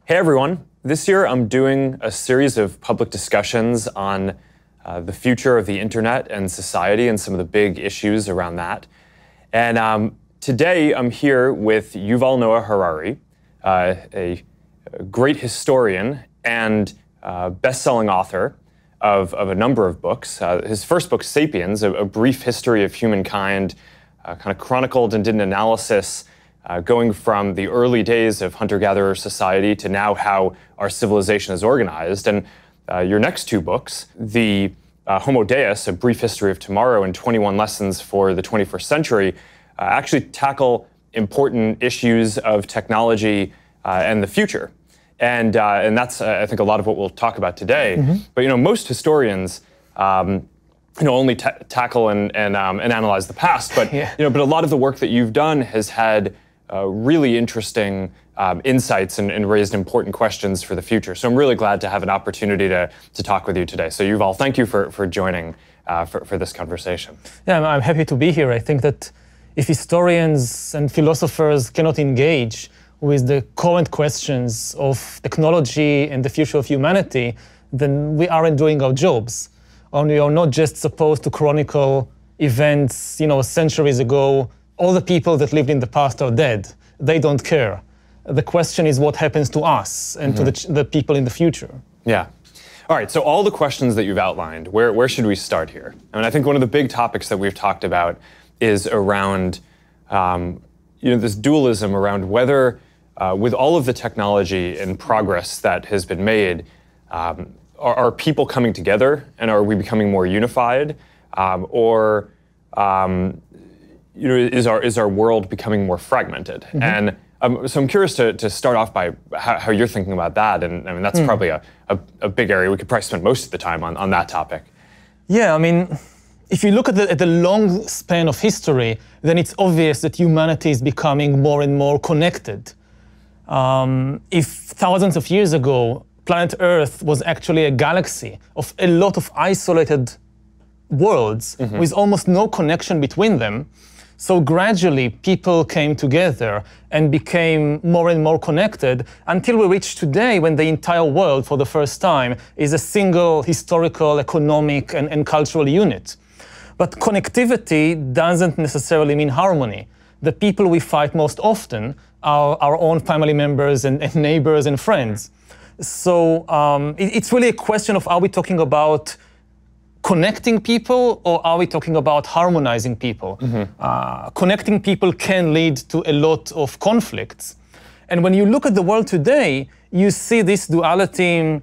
Hey everyone, this year I'm doing a series of public discussions on the future of the internet and society and some of the big issues around that. And today I'm here with Yuval Noah Harari, a great historian and best-selling author of a number of books. His first book, Sapiens, a brief history of humankind, kind of chronicled and did an analysis going from the early days of hunter-gatherer society to now how our civilization is organized. And your next two books, the Homo Deus, A Brief History of Tomorrow, and 21 Lessons for the 21st Century, actually tackle important issues of technology and the future. And that's, I think, a lot of what we'll talk about today. Mm-hmm. But, most historians only tackle and analyze the past. But, but a lot of the work that you've done has had really interesting insights and raised important questions for the future. So I'm really glad to have an opportunity to talk with you today. So Yuval, thank you for joining for this conversation. Yeah, I'm happy to be here. I think that if historians and philosophers cannot engage with the current questions of technology and the future of humanity, then we aren't doing our jobs. And we are not just supposed to chronicle events, centuries ago. All the people that lived in the past are dead. They don't care. The question is what happens to us and to the people in the future. Yeah. All right, so all the questions that you've outlined, where should we start here? I mean, I think one of the big topics that we've talked about is around this dualism around whether, with all of the technology and progress that has been made, are people coming together and are we becoming more unified, is our world becoming more fragmented? Mm-hmm. And so I'm curious to start off by how you're thinking about that. And I mean, that's probably a big area. We could probably spend most of the time on that topic. Yeah, I mean, if you look at the long span of history, then it's obvious that humanity is becoming more and more connected. If thousands of years ago, planet Earth was actually a galaxy of a lot of isolated worlds with almost no connection between them, so gradually people came together and became more and more connected until we reach today when the entire world for the first time is a single historical, economic and cultural unit. But connectivity doesn't necessarily mean harmony. The people we fight most often are our own family members and neighbors and friends. So it's really a question of, are we talking about connecting people or are we talking about harmonizing people? Connecting people can lead to a lot of conflicts. And when you look at the world today, you see this duality,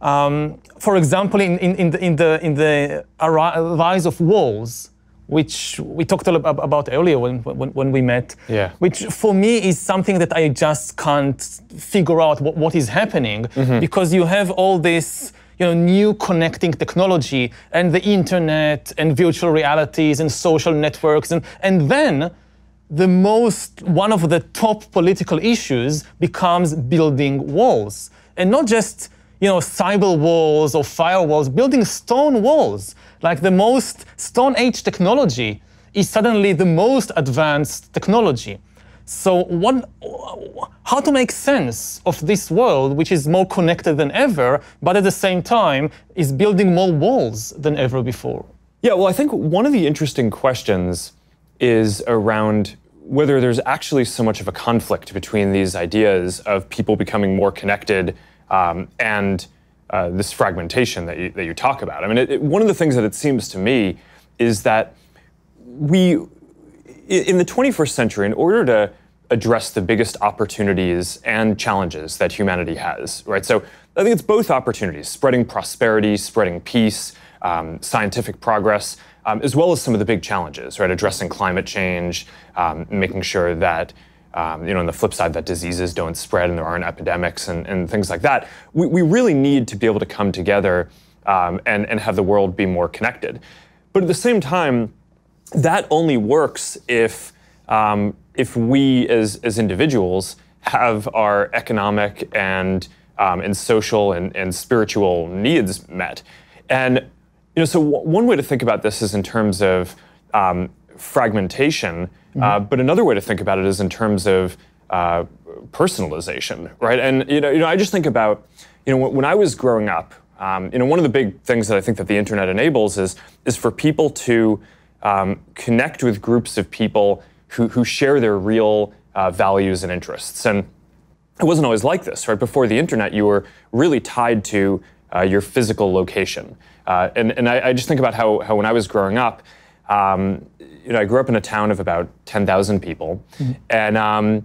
for example, in the rise of walls, which we talked about earlier when we met, which for me is something that I just can't figure out what is happening, because you have all this new connecting technology and the internet and virtual realities and social networks. And then one of the top political issues becomes building walls. And not just cyber walls or firewalls, building stone walls. Like the most Stone Age technology is suddenly the most advanced technology. So how to make sense of this world, which is more connected than ever, but at the same time is building more walls than ever before? Yeah, well, I think one of the interesting questions is around whether there's actually so much of a conflict between these ideas of people becoming more connected and this fragmentation that you talk about. I mean, one of the things that it seems to me is that in the 21st century, in order to address the biggest opportunities and challenges that humanity has, right? So I think it's both opportunities, spreading prosperity, spreading peace, scientific progress, as well as some of the big challenges, right? Addressing climate change, making sure that, on the flip side, that diseases don't spread and there aren't epidemics and things like that. We really need to be able to come together and have the world be more connected. But at the same time, that only works if we as individuals have our economic and social and spiritual needs met. And so one way to think about this is in terms of fragmentation, but another way to think about it is in terms of personalization, right? And I just think about, when I was growing up, one of the big things that I think that the internet enables is for people to connect with groups of people who share their real values and interests. And it wasn't always like this, right? Before the internet, you were really tied to your physical location. And I just think about how when I was growing up, I grew up in a town of about 10,000 people, and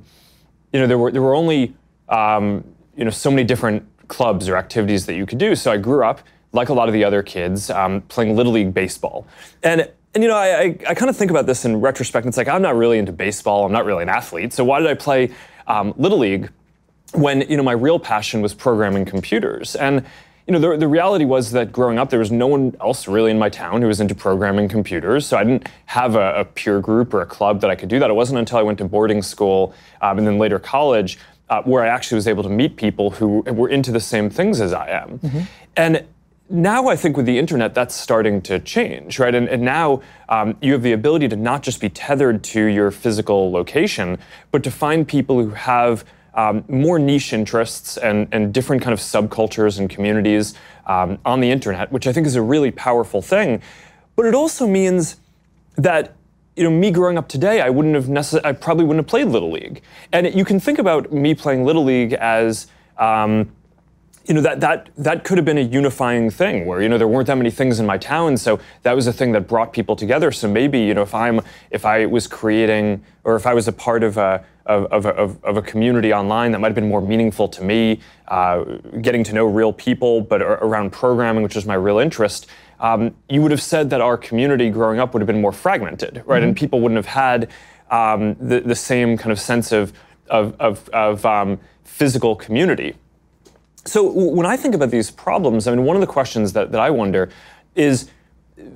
there were only so many different clubs or activities that you could do. So I grew up, like a lot of the other kids, playing Little League baseball. And I kind of think about this in retrospect. It's like, I'm not really into baseball. I'm not really an athlete. So why did I play Little League when my real passion was programming computers? And the reality was that growing up, there was no one else really in my town who was into programming computers. So I didn't have a peer group or a club that I could do that. It wasn't until I went to boarding school and then later college where I actually was able to meet people who were into the same things as I am. And now I think with the internet, that's starting to change, right? And now you have the ability to not just be tethered to your physical location, but to find people who have more niche interests and different kind of subcultures and communities on the internet, which I think is a really powerful thing. But it also means that me growing up today, I probably wouldn't have played Little League. And you can think about me playing Little League as that could have been a unifying thing where there weren't that many things in my town, so that was a thing that brought people together. So maybe if I was creating, or if I was a part of a community online that might have been more meaningful to me, getting to know real people, but around programming, which is my real interest, you would have said that our community growing up would have been more fragmented, right? And people wouldn't have had the same kind of sense of physical community. So when I think about these problems, one of the questions that I wonder is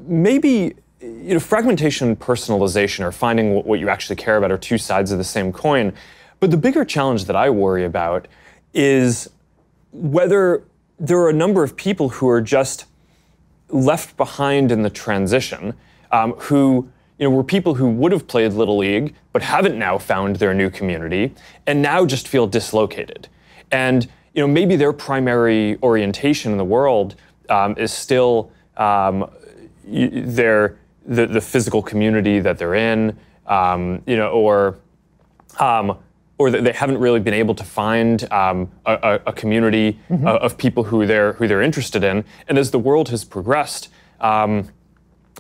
maybe fragmentation and personalization, or finding what you actually care about, are two sides of the same coin. But the bigger challenge that I worry about is whether there are a number of people who are just left behind in the transition, who were people who would have played Little League but haven't now found their new community and now just feel dislocated. And maybe their primary orientation in the world is still the physical community that they're in, or that they haven't really been able to find a community of people who they're interested in. And as the world has progressed, I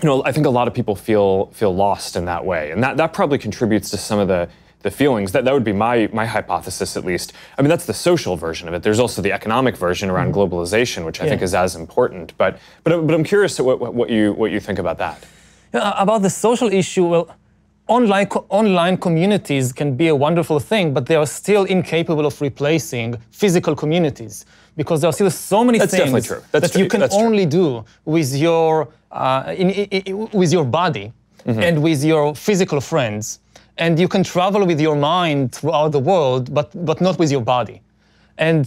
think a lot of people feel lost in that way, and that probably contributes to some of the feelings. That would be my hypothesis, at least. That's the social version of it. There's also the economic version around globalization, which I think is as important. But I'm curious what you think about that. About the social issue, well, online communities can be a wonderful thing, but they are still incapable of replacing physical communities, because there are still so many things that you can only do with your body and with your physical friends. And you can travel with your mind throughout the world, but not with your body. And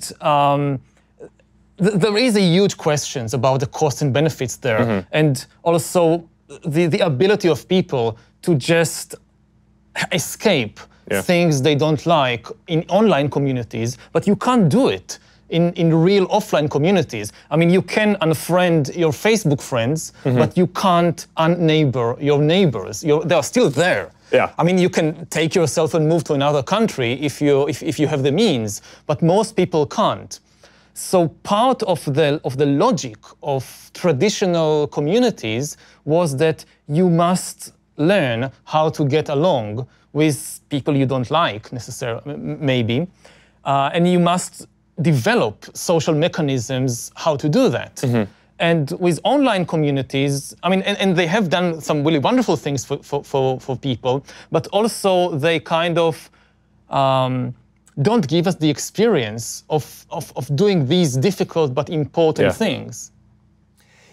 there is a huge questions about the costs and benefits there, and also the ability of people to just escape things they don't like in online communities, but you can't do it in real offline communities. You can unfriend your Facebook friends, but you can't unneighbor your neighbors. They are still there. Yeah. You can take yourself and move to another country if you have the means, but most people can't. So part of the logic of traditional communities was that you must learn how to get along with people you don't like necessarily, maybe, and you must develop social mechanisms how to do that. And with online communities, and they have done some really wonderful things for people, but also they kind of don't give us the experience of doing these difficult but important things.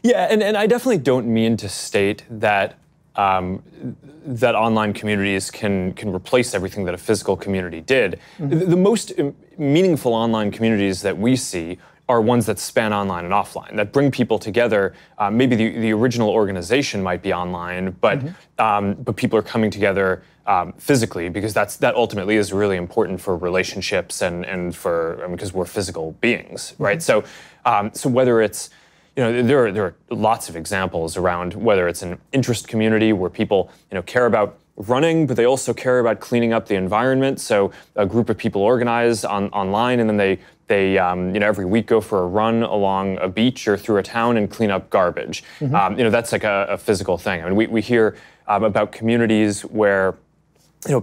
Yeah, and I definitely don't mean to state that that online communities can replace everything that a physical community did. The most meaningful online communities that we see are ones that span online and offline, that bring people together. Maybe the original organization might be online, but people are coming together physically, because that ultimately is really important for relationships and for, because we're physical beings, right? So whether it's, there are lots of examples around whether it's an interest community where people care about running, but they also care about cleaning up the environment. So a group of people organize online, and then they every week go for a run along a beach or through a town and clean up garbage. That's like a physical thing. I mean, we hear about communities where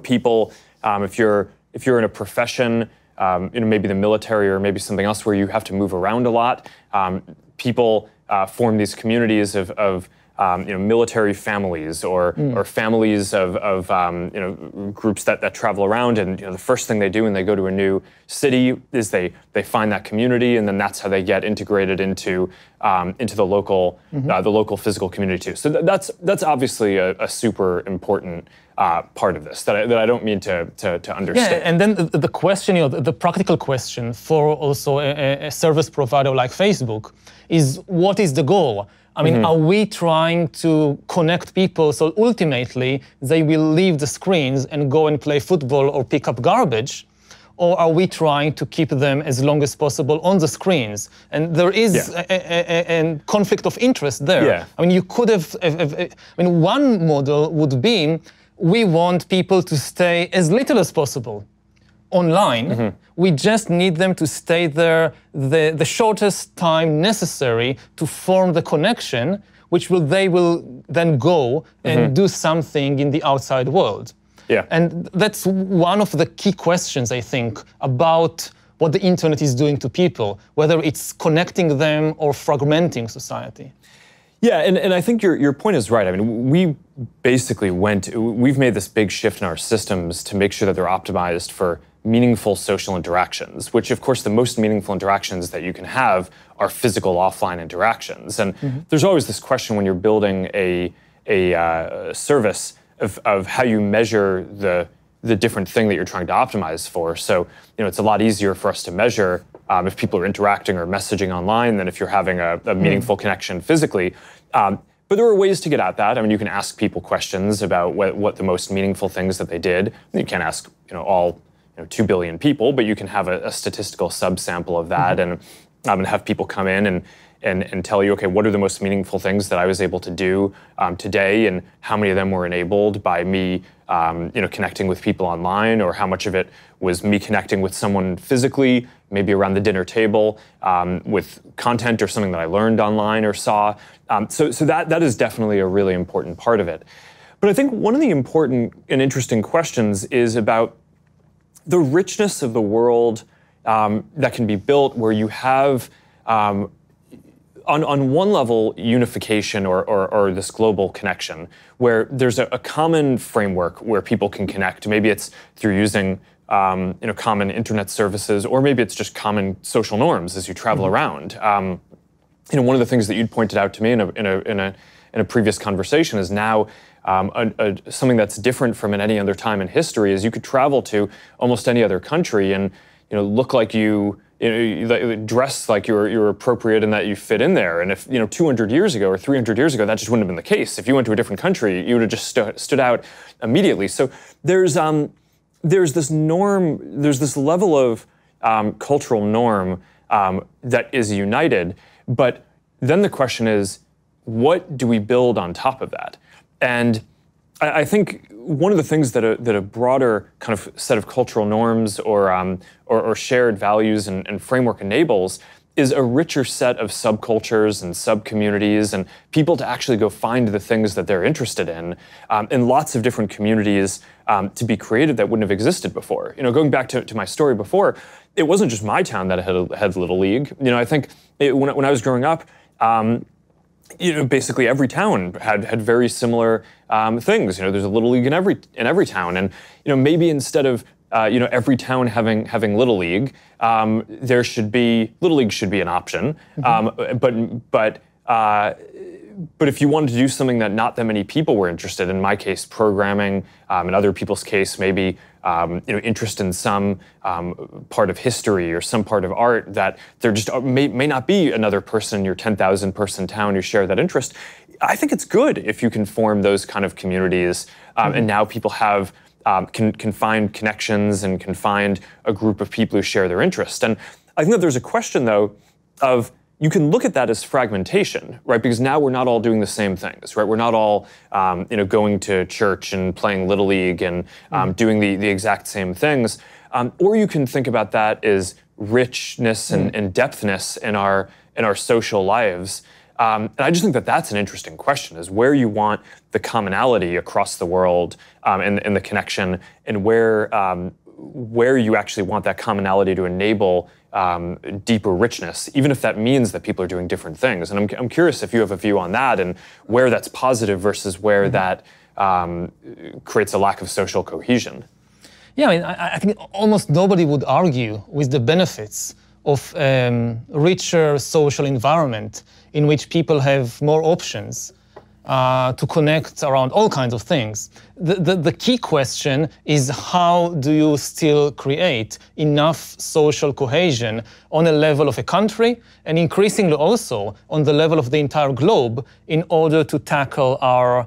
people, if you're in a profession, maybe the military or maybe something else where you have to move around a lot, people form these communities of military families or families of groups that travel around, and the first thing they do when they go to a new city is they find that community, and then that's how they get integrated into the local physical community too. So that's obviously a super important part of this that I don't mean to understate. Yeah, and then the question, the practical question for also a service provider like Facebook is, what is the goal? I mean, are we trying to connect people so ultimately they will leave the screens and go and play football or pick up garbage? Or are we trying to keep them as long as possible on the screens? And there is a conflict of interest there. Yeah. I mean, you could have, one model would be, we want people to stay as little as possible online. We just need them to stay there the shortest time necessary to form the connection, which they will then go and do something in the outside world. Yeah. And that's one of the key questions, I think, about what the internet is doing to people, whether it's connecting them or fragmenting society. Yeah, and I think your point is right. I mean, we've made this big shift in our systems to make sure that they're optimized for meaningful social interactions, which of course the most meaningful interactions that you can have are physical offline interactions. And there's always this question when you're building a service of how you measure the different thing that you're trying to optimize for. So, it's a lot easier for us to measure if people are interacting or messaging online than if you're having a meaningful connection physically. But there are ways to get at that. I mean, you can ask people questions about what the most meaningful things that they did. You can't ask, all 2 billion people, but you can have a statistical subsample of that and have people come in and tell you, okay, what are the most meaningful things that I was able to do today, and how many of them were enabled by me, connecting with people online, or how much of it was me connecting with someone physically, maybe around the dinner table, with content or something that I learned online or saw. So that is definitely a really important part of it. But I think one of the important and interesting questions is about the richness of the world that can be built, where you have, on one level, unification or this global connection, where there's a common framework where people can connect. Maybe it's through using common internet services, or maybe it's just common social norms as you travel around. One of the things that you'd pointed out to me in a previous conversation is now something that's different from in any other time in history is you could travel to almost any other country and look like you dress like you're appropriate and that you fit in there. And if 200 years ago or 300 years ago, that just wouldn't have been the case. If you went to a different country, you would have just stood out immediately. So there's this norm, there's this level of cultural norm that is united. But then the question is, what do we build on top of that? And I think one of the things that a broader kind of set of cultural norms or shared values and framework enables is a richer set of subcultures and subcommunities and people to actually go find the things that they're interested in lots of different communities to be created that wouldn't have existed before. Going back to my story before, it wasn't just my town that had Little League. I think when I was growing up, basically every town had very similar things. There's a Little League in every town, and maybe instead of every town having Little League, there should be Little League should be an option. But if you wanted to do something that not that many people were interested in my case, programming, in other people's case, maybe interest in some part of history or some part of art, that there just may not be another person in your 10,000 person town who share that interest. I think it's good if you can form those kind of communities, and now people have can find connections and can find a group of people who share their interest. And I think that there's a question, though, of you can look at that as fragmentation, right? Because now we're not all doing the same things, right? We're not all, going to church and playing Little League and doing the exact same things. Or you can think about that as richness and depthness in our social lives. And I just think that that's an interesting question: is where you want the commonality across the world and the connection, and where you actually want that commonality to enable deeper richness, even if that means that people are doing different things. And I'm curious if you have a view on that, and where that's positive versus where that creates a lack of social cohesion. Yeah, I mean, I think almost nobody would argue with the benefits of richer social environment in which people have more options to connect around all kinds of things. The key question is, how do you still create enough social cohesion on a level of a country, and increasingly also on the level of the entire globe, in order to tackle our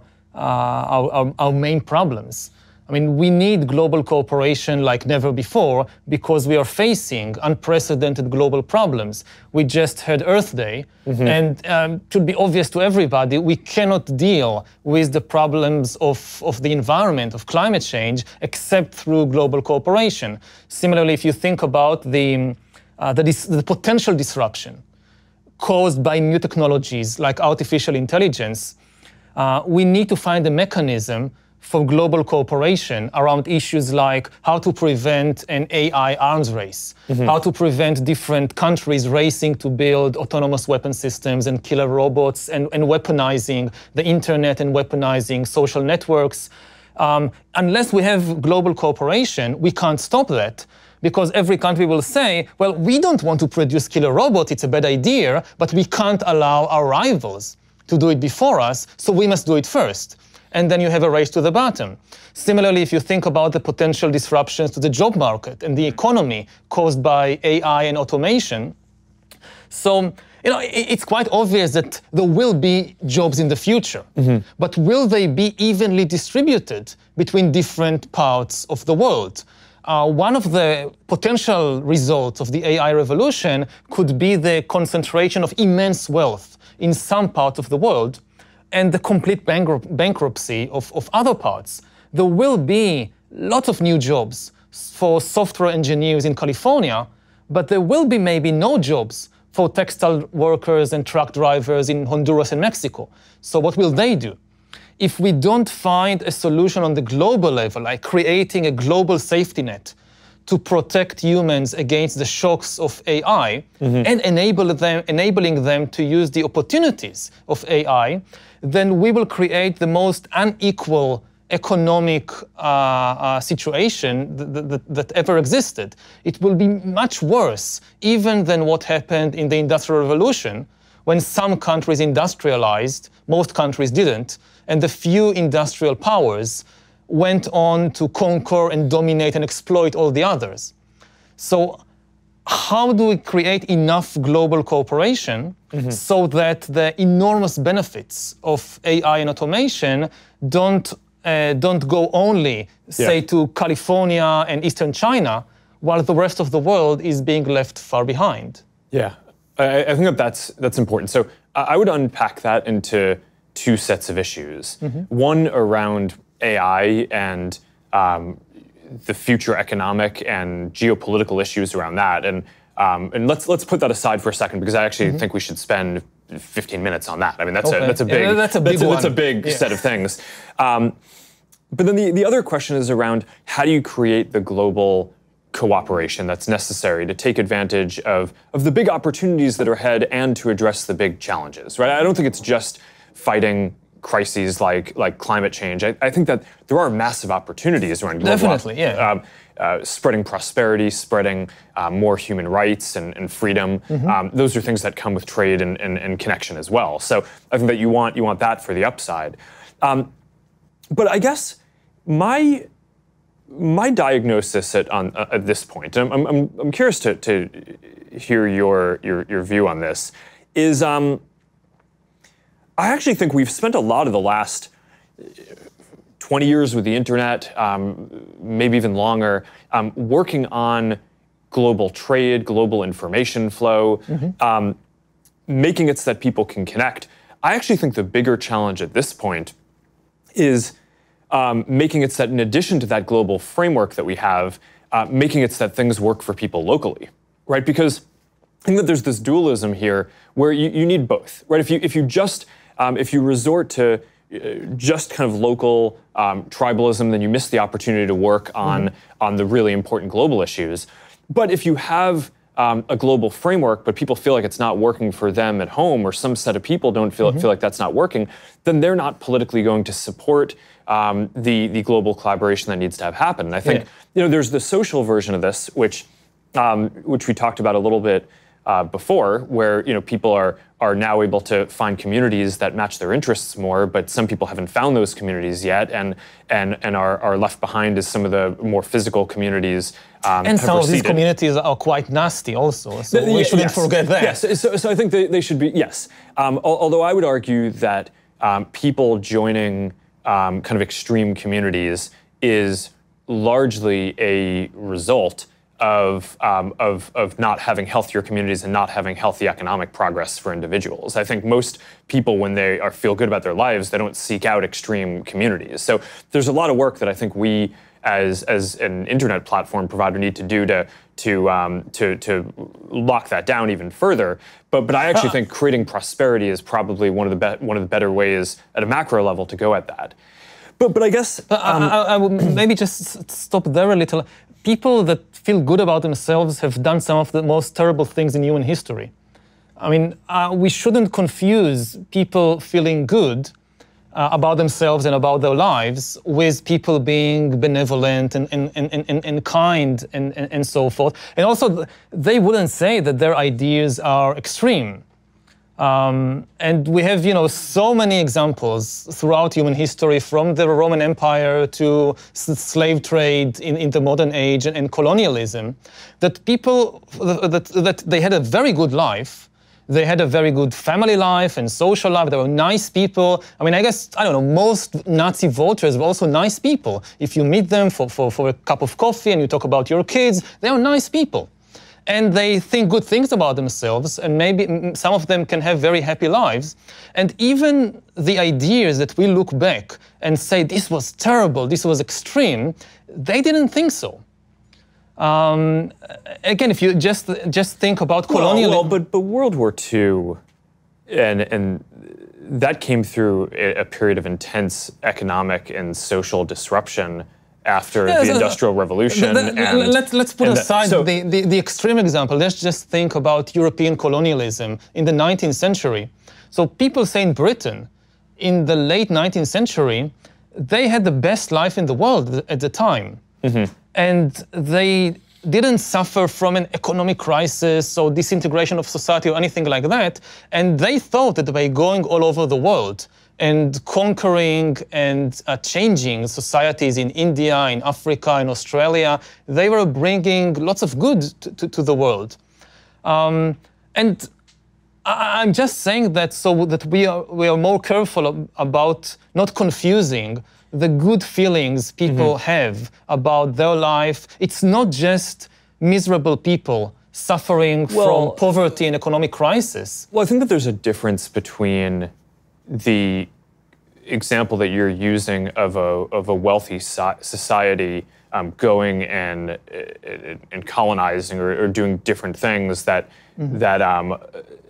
main problems? I mean, we need global cooperation like never before, because we are facing unprecedented global problems. We just had Earth Day, and it should be obvious to everybody, we cannot deal with the problems of the environment, of climate change, except through global cooperation. Similarly, if you think about the potential disruption caused by new technologies like artificial intelligence, we need to find a mechanism for global cooperation around issues like how to prevent an AI arms race, how to prevent different countries racing to build autonomous weapon systems and killer robots, and weaponizing the internet and weaponizing social networks. Unless we have global cooperation, we can't stop that, because every country will say, well, we don't want to produce killer robots, it's a bad idea, but we can't allow our rivals to do it before us, so we must do it first. And then you have a race to the bottom. Similarly, if you think about the potential disruptions to the job market and the economy caused by AI and automation, so it's quite obvious that there will be jobs in the future, but will they be evenly distributed between different parts of the world? One of the potential results of the AI revolution could be the concentration of immense wealth in some parts of the world, and the complete bankruptcy of other parts. There will be lots of new jobs for software engineers in California, but there will be maybe no jobs for textile workers and truck drivers in Honduras and Mexico. So what will they do? If we don't find a solution on the global level, like creating a global safety net to protect humans against the shocks of AI, and enabling them to use the opportunities of AI, then we will create the most unequal economic situation that ever existed. It will be much worse even than what happened in the Industrial Revolution, when some countries industrialized, most countries didn't, and the few industrial powers went on to conquer and dominate and exploit all the others. So how do we create enough global cooperation so that the enormous benefits of AI and automation don't go only, say, to California and Eastern China, while the rest of the world is being left far behind? Yeah, I think that's important. So I would unpack that into two sets of issues. One around AI and the future economic and geopolitical issues around that, and let's put that aside for a second, because I actually think we should spend 15 minutes on that. I mean, that's a big set of things. But then the other question is around, how do you create the global cooperation that's necessary to take advantage of the big opportunities that are ahead and to address the big challenges, right? I don't think it's just fighting crises like climate change. I think that there are massive opportunities around global, spreading prosperity, spreading more human rights and freedom. Those are things that come with trade and connection as well. So I think that you want that for the upside. But I guess my my diagnosis at this point, and I'm curious to hear your view on this, is I actually think we've spent a lot of the last 20 years with the internet, maybe even longer, working on global trade, global information flow, making it so that people can connect. I actually think the bigger challenge at this point is making it so that in addition to that global framework that we have, making it so that things work for people locally, right? Because I think that there's this dualism here where you need both, right? If you resort to just kind of local tribalism, then you miss the opportunity to work on the really important global issues. But if you have a global framework, but people feel like it's not working for them at home, or some set of people don't feel like that's not working, then they're not politically going to support the global collaboration that needs to have happen. And I think there's the social version of this, which we talked about a little bit before, where people are now able to find communities that match their interests more, but some people haven't found those communities yet, and are left behind as some of the more physical communities. And some of these communities are quite nasty also, so we shouldn't forget that. Yes, so I think they should be, yes. Although I would argue that people joining kind of extreme communities is largely a result of not having healthier communities and not having healthy economic progress for individuals. I think most people, when they feel good about their lives, they don't seek out extreme communities. So there's a lot of work that I think we, as an internet platform provider, need to do to lock that down even further. But I actually think creating prosperity is probably one of the better ways at a macro level to go at that. But I guess I would maybe just stop there a little. People that feel good about themselves have done some of the most terrible things in human history. I mean, we shouldn't confuse people feeling good about themselves and about their lives with people being benevolent and kind and so forth. And also, they wouldn't say that their ideas are extreme. And we have, so many examples throughout human history, from the Roman Empire to slave trade in the modern age and colonialism, that people, that they had a very good life. They had a very good family life and social life. They were nice people. I mean, I guess, I don't know, most Nazi voters were also nice people. If you meet them for a cup of coffee and you talk about your kids, they are nice people. And they think good things about themselves, and maybe some of them can have very happy lives. And even the ideas that we look back and say, this was terrible, this was extreme, they didn't think so. Again, if you just think about colonialism. But World War II, and that came through a period of intense economic and social disruption after the Industrial Revolution. Let's put aside the extreme example. Let's just think about European colonialism in the 19th century. So people say in Britain, in the late 19th century, they had the best life in the world at the time. And they didn't suffer from an economic crisis or disintegration of society or anything like that. And they thought that by going all over the world and conquering and changing societies in India, in Africa, in Australia, they were bringing lots of good to the world. And I'm just saying that so that we are more careful about not confusing the good feelings people have about their life. It's not just miserable people suffering from poverty and economic crisis. Well, I think that there's a difference between the example that you're using of a wealthy society going and colonizing or doing different things that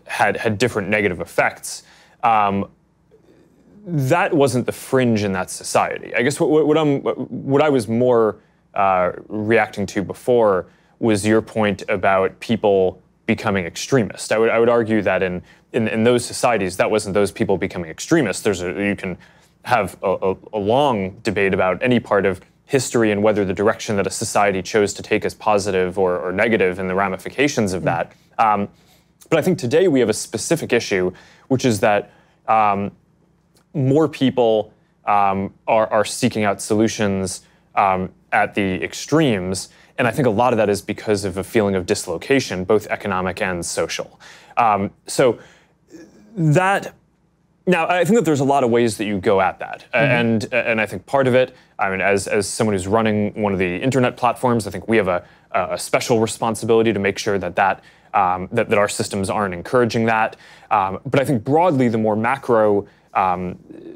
had different negative effects. That wasn't the fringe in that society. I guess what I was more reacting to before was your point about people becoming extremist. I would argue that in those societies, that wasn't those people becoming extremists. You can have a long debate about any part of history and whether the direction that a society chose to take is positive or negative and the ramifications of that. But I think today we have a specific issue, which is that more people are seeking out solutions at the extremes. And I think a lot of that is because of a feeling of dislocation, both economic and social. So that, now I think that there's a lot of ways that you go at that. And I think part of it, I mean, as someone who's running one of the internet platforms, I think we have a special responsibility to make sure that our systems aren't encouraging that. But I think broadly, the more macro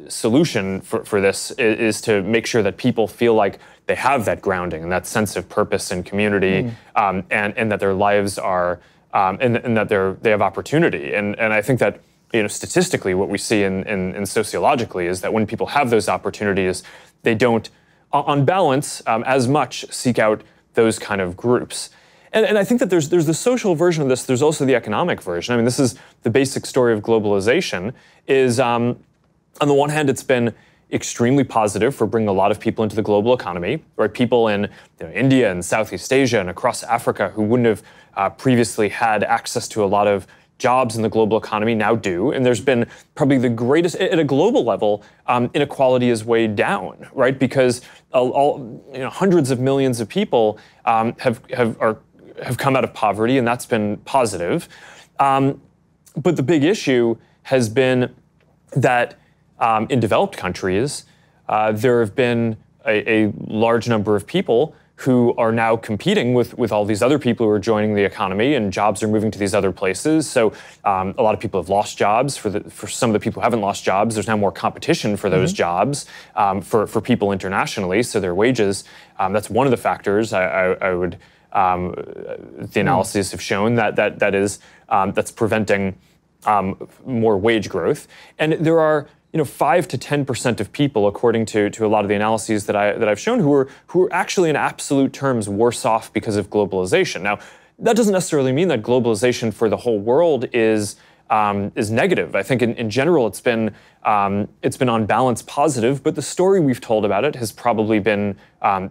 solution for this is to make sure that people feel like they have that grounding and that sense of purpose and community, and that their lives are, and that they have opportunity. And I think that, statistically, what we see in sociologically is that when people have those opportunities, they don't, on balance, as much seek out those kind of groups. And I think that there's the social version of this. There's also the economic version. I mean, this is the basic story of globalization. Is on the one hand, it's been extremely positive for bringing a lot of people into the global economy, right? People in India and Southeast Asia and across Africa who wouldn't have previously had access to a lot of jobs in the global economy now do. And there's been probably the greatest, at a global level, inequality is way down, right? Because hundreds of millions of people have come out of poverty, and that's been positive. But the big issue has been that in developed countries, there have been a large number of people who are now competing with all these other people who are joining the economy, and jobs are moving to these other places. So a lot of people have lost jobs. For some of the people who haven't lost jobs, there's now more competition for those jobs for people internationally. So their wages, that's one of the factors I would, the analyses have shown that's preventing more wage growth. And there are 5 to 10% of people, according to a lot of the analyses that I've shown, who are actually in absolute terms worse off because of globalization. Now, that doesn't necessarily mean that globalization for the whole world is negative. I think in general it's been on balance positive, but the story we've told about it has probably been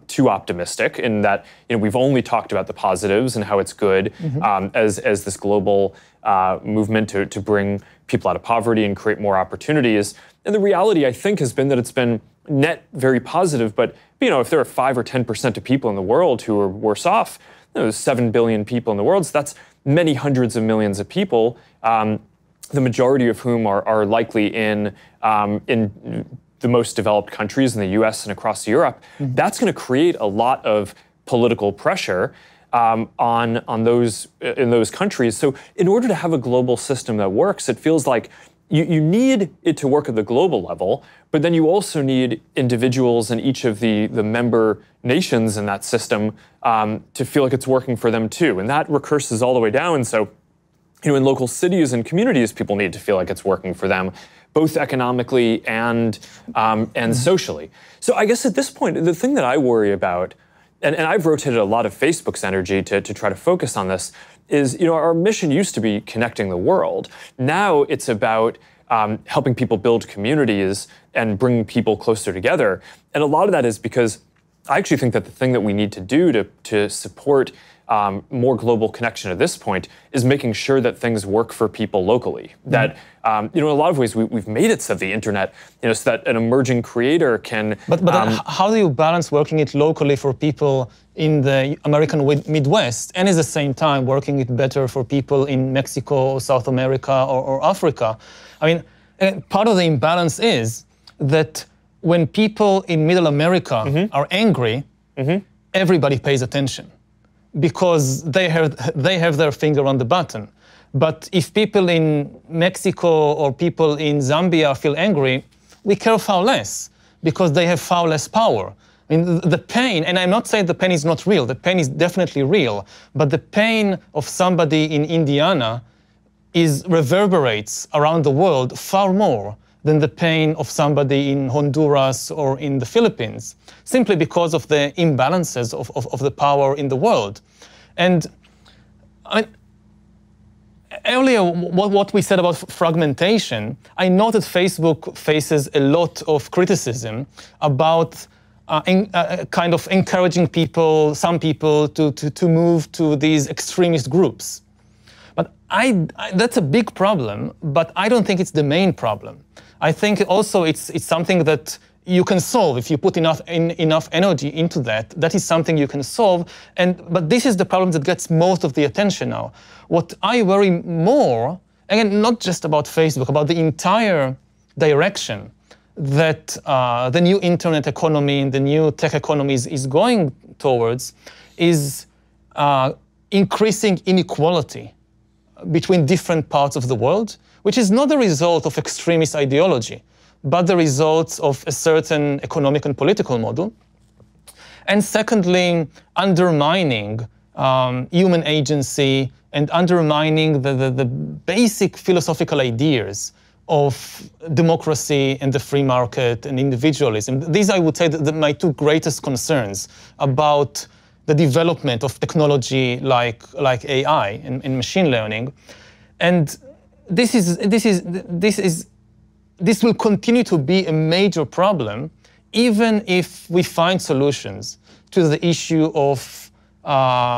too optimistic in that we've only talked about the positives and how it's good as this global movement to bring people out of poverty and create more opportunities. And the reality, I think, has been that it's been net very positive. But if there are 5 or 10% of people in the world who are worse off, there's 7 billion people in the world. So that's many hundreds of millions of people, the majority of whom are likely in the most developed countries in the U.S. and across Europe. That's going to create a lot of political pressure on those in those countries. So in order to have a global system that works, it feels like you need it to work at the global level, but then you also need individuals in each of the member nations in that system to feel like it's working for them too. And that recurses all the way down. So in local cities and communities, people need to feel like it's working for them, both economically and socially. So I guess at this point, the thing that I worry about, and I've rotated a lot of Facebook's energy to try to focus on this, is our mission used to be connecting the world. Now it's about helping people build communities and bringing people closer together. And a lot of that is because I actually think that the thing that we need to do to support more global connection at this point is making sure that things work for people locally. That in a lot of ways we've made it so that the internet, so that an emerging creator can. But how do you balance working it locally for people in the American Midwest and at the same time working it better for people in Mexico or South America or Africa? I mean, part of the imbalance is that when people in Middle America are angry, everybody pays attention, because they have their finger on the button. But if people in Mexico or people in Zambia feel angry, we care far less, because they have far less power. I mean, the pain, and I'm not saying the pain is not real, the pain is definitely real, but the pain of somebody in Indiana reverberates around the world far more than the pain of somebody in Honduras or in the Philippines, simply because of the imbalances of the power in the world. And I mean, earlier, what we said about fragmentation, I know that Facebook faces a lot of criticism about kind of encouraging people, some people, to move to these extremist groups. But that's a big problem, but I don't think it's the main problem. I think also it's something that you can solve if you put enough energy into that. That is something you can solve. But this is the problem that gets most of the attention now. What I worry more, again, not just about Facebook, about the entire direction that the new internet economy and the new tech economy is going towards, is increasing inequality between different parts of the world, which is not the result of extremist ideology, but the results of a certain economic and political model. And secondly, undermining human agency and undermining the basic philosophical ideas of democracy and the free market and individualism. These, I would say, my two greatest concerns about the development of technology like AI and machine learning. And this will continue to be a major problem, even if we find solutions to the issue of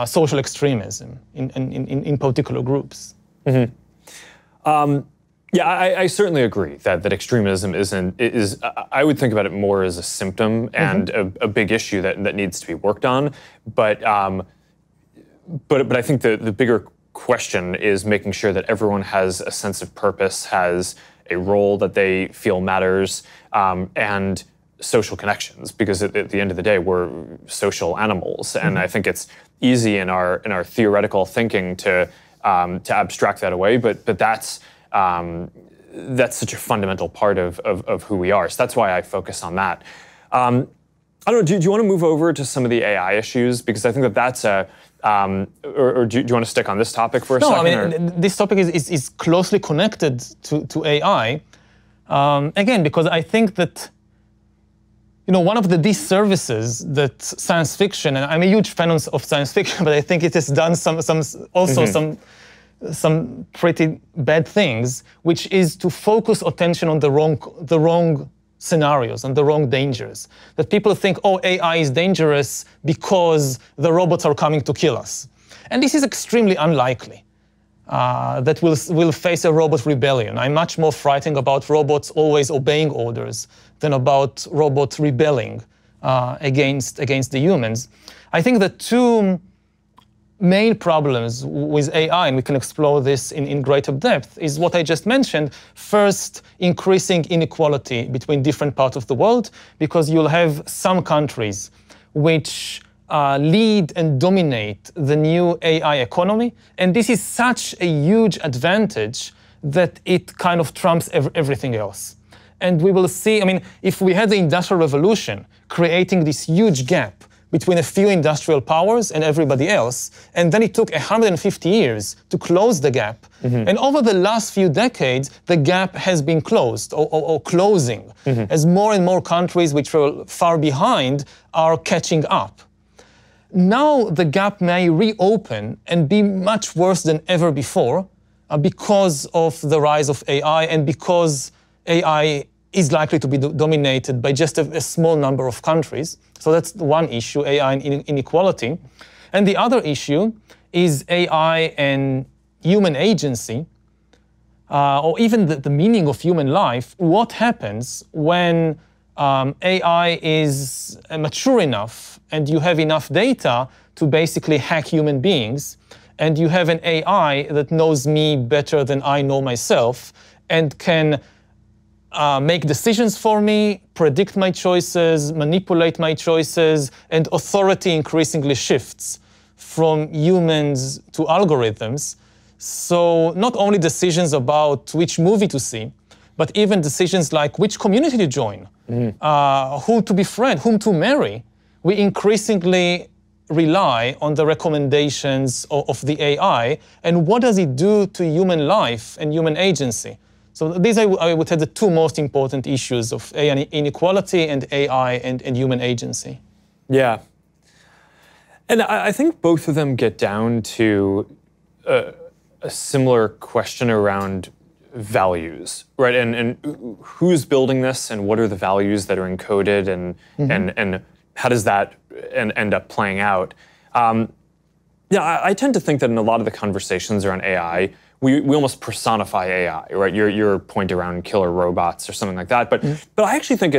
social extremism in particular groups. Mm-hmm. Yeah, I certainly agree that extremism is I would think about it more as a symptom and a big issue that needs to be worked on. But I think the bigger question is making sure that everyone has a sense of purpose, has a role that they feel matters, and social connections. Because at the end of the day, we're social animals, and I think it's easy in our theoretical thinking to abstract that away. But that's such a fundamental part of who we are. So that's why I focus on that. I don't know, do you want to move over to some of the AI issues? Because I think that's or do you want to stick on this topic for a second? No, I mean, this topic is closely connected to AI. Again, because I think that, one of the disservices that science fiction, and I'm a huge fan of science fiction, but I think it has done some pretty bad things, which is to focus attention on the wrong scenarios and the wrong dangers. That people think, oh, AI is dangerous because the robots are coming to kill us. And this is extremely unlikely, that we'll face a robot rebellion. I'm much more frightened about robots always obeying orders than about robots rebelling against the humans. I think the two main problems with AI, and we can explore this in greater depth, is what I just mentioned. First, increasing inequality between different parts of the world, because you'll have some countries which lead and dominate the new AI economy, and this is such a huge advantage that it kind of trumps everything else. And we will see, I mean, if we had the Industrial Revolution creating this huge gap between a few industrial powers and everybody else, and then it took 150 years to close the gap. And over the last few decades, the gap has been closed or closing, as more and more countries which were far behind are catching up. Now the gap may reopen and be much worse than ever before because of the rise of AI and because AI is likely to be dominated by just a small number of countries. So that's one issue, AI and inequality. And the other issue is AI and human agency, or even the meaning of human life. What happens when AI is mature enough and you have enough data to basically hack human beings, and you have an AI that knows me better than I know myself and can make decisions for me, predict my choices, manipulate my choices, and authority increasingly shifts from humans to algorithms. So not only decisions about which movie to see, but even decisions like which community to join, who to befriend, whom to marry. We increasingly rely on the recommendations of the AI, and what does it do to human life and human agency? So these I would say the two most important issues of AI inequality and AI and human agency. Yeah. And I think both of them get down to a similar question around values, right? And who's building this, and what are the values that are encoded, and how does that end up playing out? Yeah, I tend to think that in a lot of the conversations around AI, we almost personify AI, right? Your point around killer robots or something like that. But I actually think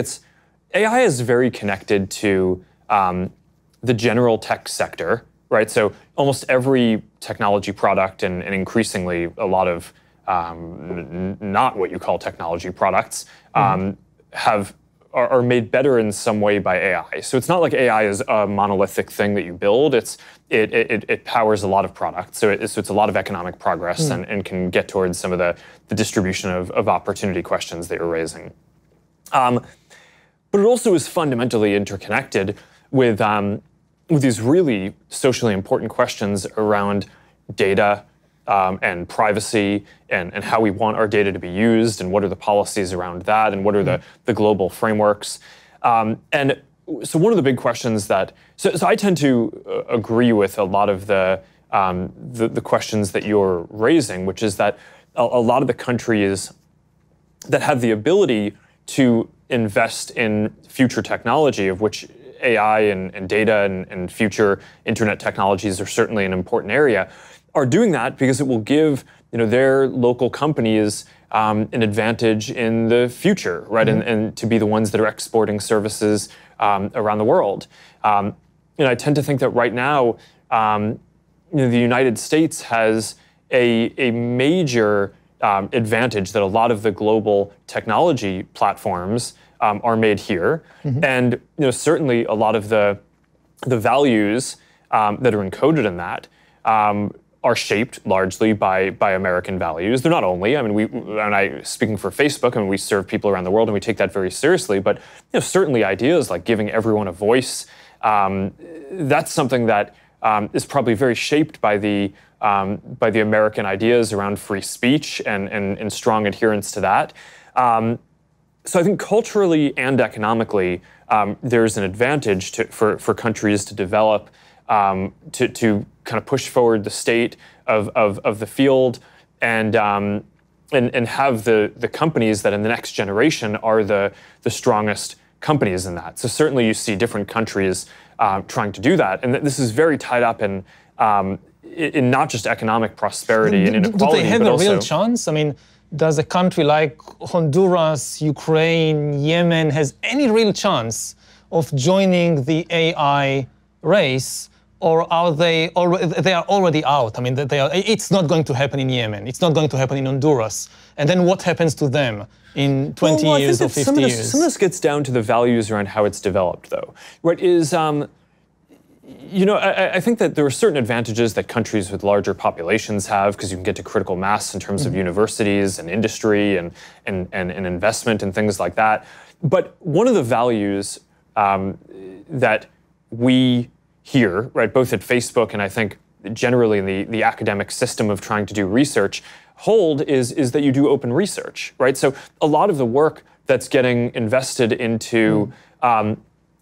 AI is very connected to the general tech sector, right? So almost every technology product and increasingly a lot of not what you call technology products are made better in some way by AI. So it's not like AI is a monolithic thing that you build. It powers a lot of products. So it's a lot of economic progress and can get towards some of the distribution of opportunity questions that you're raising. But it also is fundamentally interconnected with these really socially important questions around data and privacy and how we want our data to be used and what are the policies around that and what are the global frameworks. And so one of the big questions that, so I tend to agree with a lot of the questions that you're raising, which is that a lot of the countries that have the ability to invest in future technology, of which AI and data and future internet technologies are certainly an important area, are doing that because it will give their local companies an advantage in the future, right? And to be the ones that are exporting services around the world. I tend to think that right now, the United States has a major advantage that a lot of the global technology platforms are made here, and certainly a lot of the values that are encoded in that are shaped largely by American values. They're not only. I mean, speaking for Facebook, I mean, we serve people around the world and we take that very seriously. But certainly ideas like giving everyone a voice, that's something that is probably very shaped by the American ideas around free speech and strong adherence to that. So I think culturally and economically, there's an advantage for countries to develop, to kind of push forward the state of the field and have the companies that in the next generation are the strongest companies in that. So certainly you see different countries trying to do that, and this is very tied up in not just economic prosperity and inequality, do they have but a also, real chance? I mean, does a country like Honduras, Ukraine, Yemen has any real chance of joining the AI race, or are they are already out? I mean, it's not going to happen in Yemen. It's not going to happen in Honduras. And then what happens to them in 20 years or 50 years? Some of this gets down to the values around how it's developed, though. What is, I think that there are certain advantages that countries with larger populations have, because you can get to critical mass in terms of universities and industry and investment and things like that. But one of the values that we here, right, both at Facebook and I think generally in the academic system of trying to do research, hold is that you do open research, right? So a lot of the work that's getting invested into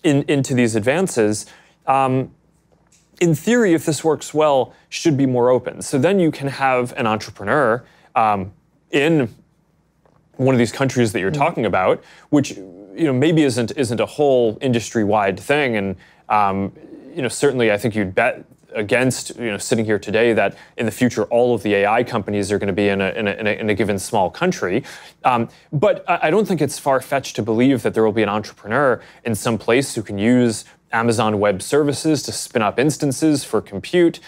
into these advances, in theory, if this works well, should be more open. So then you can have an entrepreneur in one of these countries that you're talking about, which maybe isn't a whole industry-wide thing, and certainly I think you'd bet against sitting here today that in the future all of the AI companies are going to be in a given small country. But I don't think it's far-fetched to believe that there will be an entrepreneur in some place who can use Amazon Web Services to spin up instances for compute,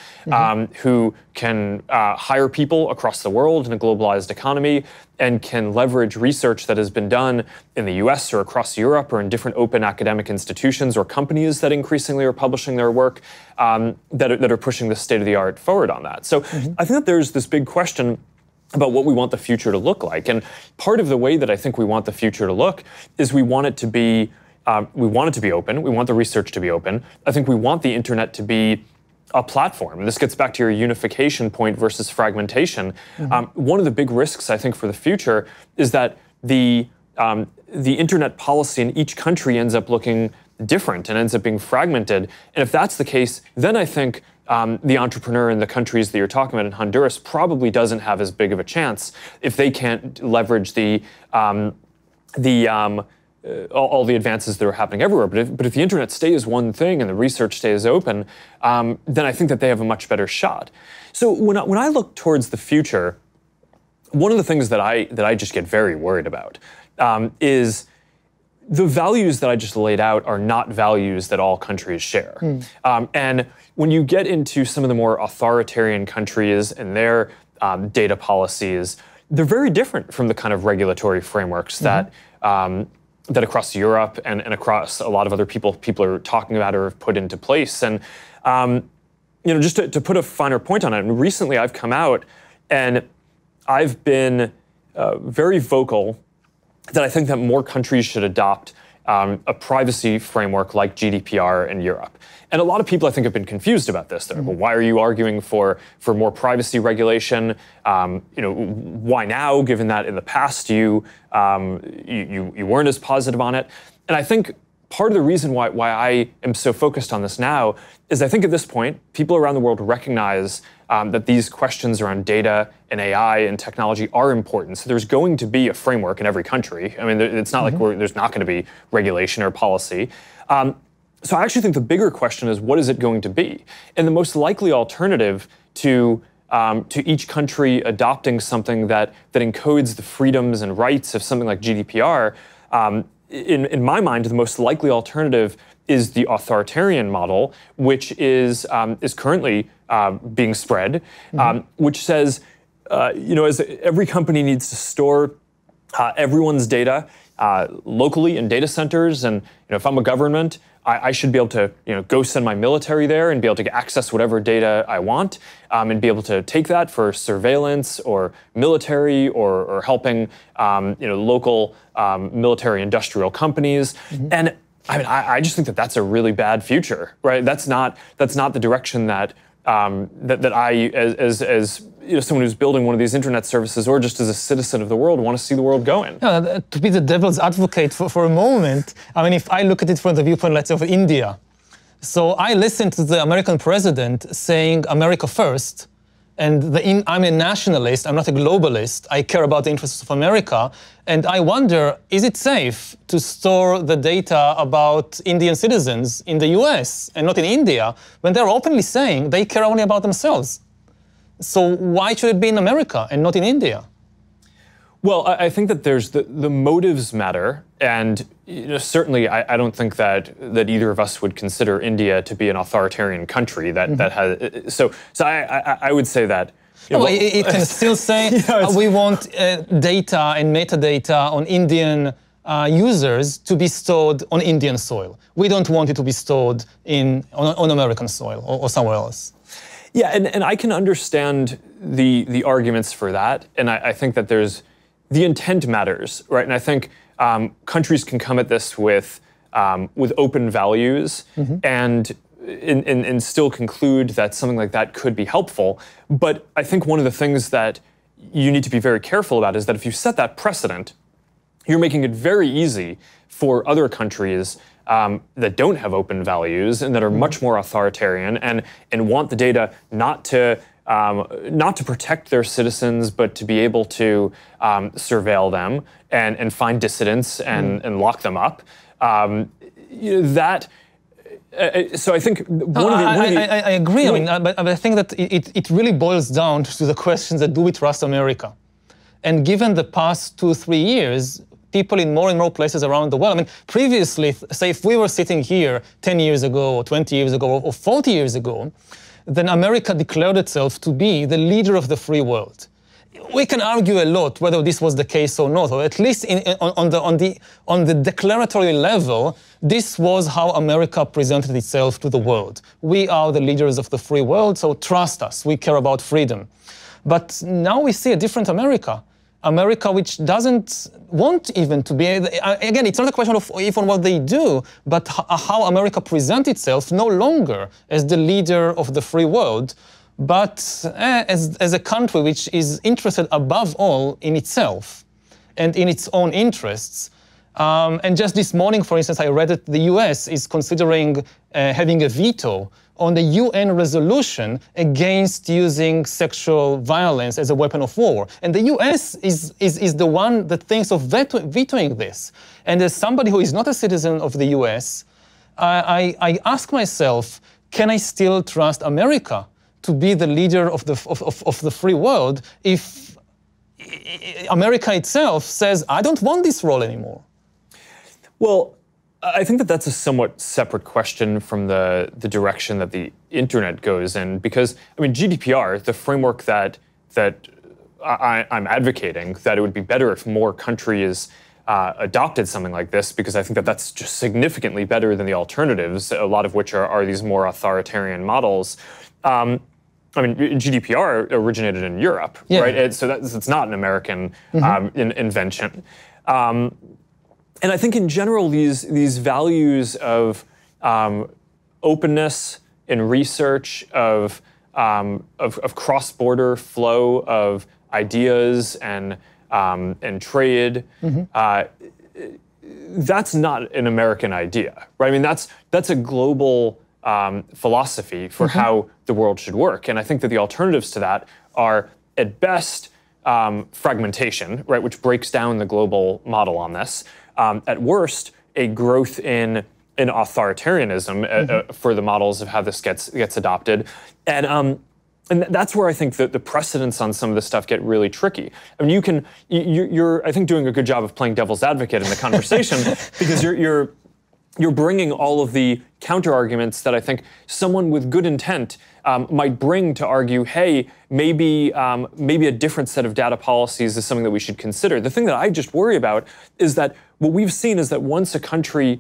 who can hire people across the world in a globalized economy, and can leverage research that has been done in the US or across Europe or in different open academic institutions or companies that increasingly are publishing their work that are pushing the state-of-the-art forward on that. So I think that there's this big question about what we want the future to look like. And part of the way that I think we want the future to look is we want it to be open. We want the research to be open. I think we want the internet to be a platform. And this gets back to your unification point versus fragmentation. One of the big risks, I think, for the future is that the internet policy in each country ends up looking different and ends up being fragmented. And if that's the case, then I think the entrepreneur in the countries that you're talking about in Honduras probably doesn't have as big of a chance if they can't leverage all the advances that are happening everywhere. But if the internet stays one thing and the research stays open, then I think that they have a much better shot. So when I look towards the future, one of the things that I just get very worried about is the values that I just laid out are not values that all countries share. And when you get into some of the more authoritarian countries and their data policies, they're very different from the kind of regulatory frameworks that that across Europe and across a lot of other people are talking about or have put into place. And you know, just to put a finer point on it, and recently I've come out and I've been very vocal that I think that more countries should adopt a privacy framework like GDPR in Europe. And a lot of people, I think, have been confused about this. They're like, well, why are you arguing for more privacy regulation? You know, why now, given that in the past you weren't as positive on it? And I think part of the reason why I am so focused on this now is I think at this point, people around the world recognize that these questions around data and AI and technology are important. So there's going to be a framework in every country. I mean, it's not like there's not going to be regulation or policy. So I actually think the bigger question is, what is it going to be? And the most likely alternative to each country adopting something that encodes the freedoms and rights of something like GDPR, in my mind, the most likely alternative is the authoritarian model, which is currently being spread, which says, you know, as every company needs to store everyone's data locally in data centers, and you know, if I'm a government, I should be able to, you know, go send my military there and be able to access whatever data I want, and be able to take that for surveillance or military or helping, you know, local military industrial companies. And I mean, I just think that that's a really bad future, right? That's not the direction that that I, as you know, someone who's building one of these internet services, or just as a citizen of the world, want to see the world going. To be the devil's advocate for a moment, I mean, if I look at it from the viewpoint, let's say, of India. So I listened to the American president saying America first, and I'm a nationalist, I'm not a globalist, I care about the interests of America, and I wonder, is it safe to store the data about Indian citizens in the US and not in India, when they're openly saying they care only about themselves? So why should it be in America and not in India? Well, I think that there's the motives matter, and you know, certainly I don't think that either of us would consider India to be an authoritarian country that has. So I would say that. You know, it can still say we want data and metadata on Indian users to be stored on Indian soil. We don't want it to be stored on American soil or somewhere else. Yeah, and I can understand the arguments for that, and I think that the intent matters, right? And I think countries can come at this with open values and still conclude that something like that could be helpful. But I think one of the things that you need to be very careful about is that if you set that precedent, you're making it very easy for other countries that don't have open values and that are much more authoritarian and want the data not to protect their citizens, but to be able to surveil them and find dissidents and lock them up. You know, so I think I agree. I mean, but I think that it really boils down to the questions that do we trust America? And given the past 2-3 years, people in more and more places around the world. I mean, previously, say if we were sitting here 10 years ago, or 20 years ago, or 40 years ago, then America declared itself to be the leader of the free world. We can argue a lot whether this was the case or not, or at least on the declaratory level, this was how America presented itself to the world. We are the leaders of the free world, so trust us, we care about freedom. But now we see a different America. America which doesn't want even to be, again, it's not a question of even what they do, but how America presents itself no longer as the leader of the free world, but as a country which is interested above all in itself and in its own interests. And just this morning, for instance, I read that the US is considering having a veto on the UN resolution against using sexual violence as a weapon of war. And the US is the one that thinks of vetoing this. And as somebody who is not a citizen of the US, I ask myself, can I still trust America to be the leader of the free world if America itself says, I don't want this role anymore? Well, I think that that's a somewhat separate question from the direction that the internet goes in, because I mean GDPR, the framework that I'm advocating, that it would be better if more countries adopted something like this, because I think that that's just significantly better than the alternatives, a lot of which are these more authoritarian models. I mean, GDPR originated in Europe, right? So it's not an American invention. And I think in general, these values of openness in research, of cross-border flow of ideas and trade, that's not an American idea, right? I mean, that's a global philosophy for how the world should work. And I think that the alternatives to that are, at best, fragmentation, right, which breaks down the global model on this. At worst, a growth in authoritarianism for the models of how this gets adopted. And that's where I think that the precedents on some of this stuff get really tricky. I mean, you're I think doing a good job of playing devil's advocate in the conversation because you're bringing all of the counter arguments that I think someone with good intent might bring to argue, hey, maybe a different set of data policies is something that we should consider. The thing that I just worry about is that what we've seen is that once a country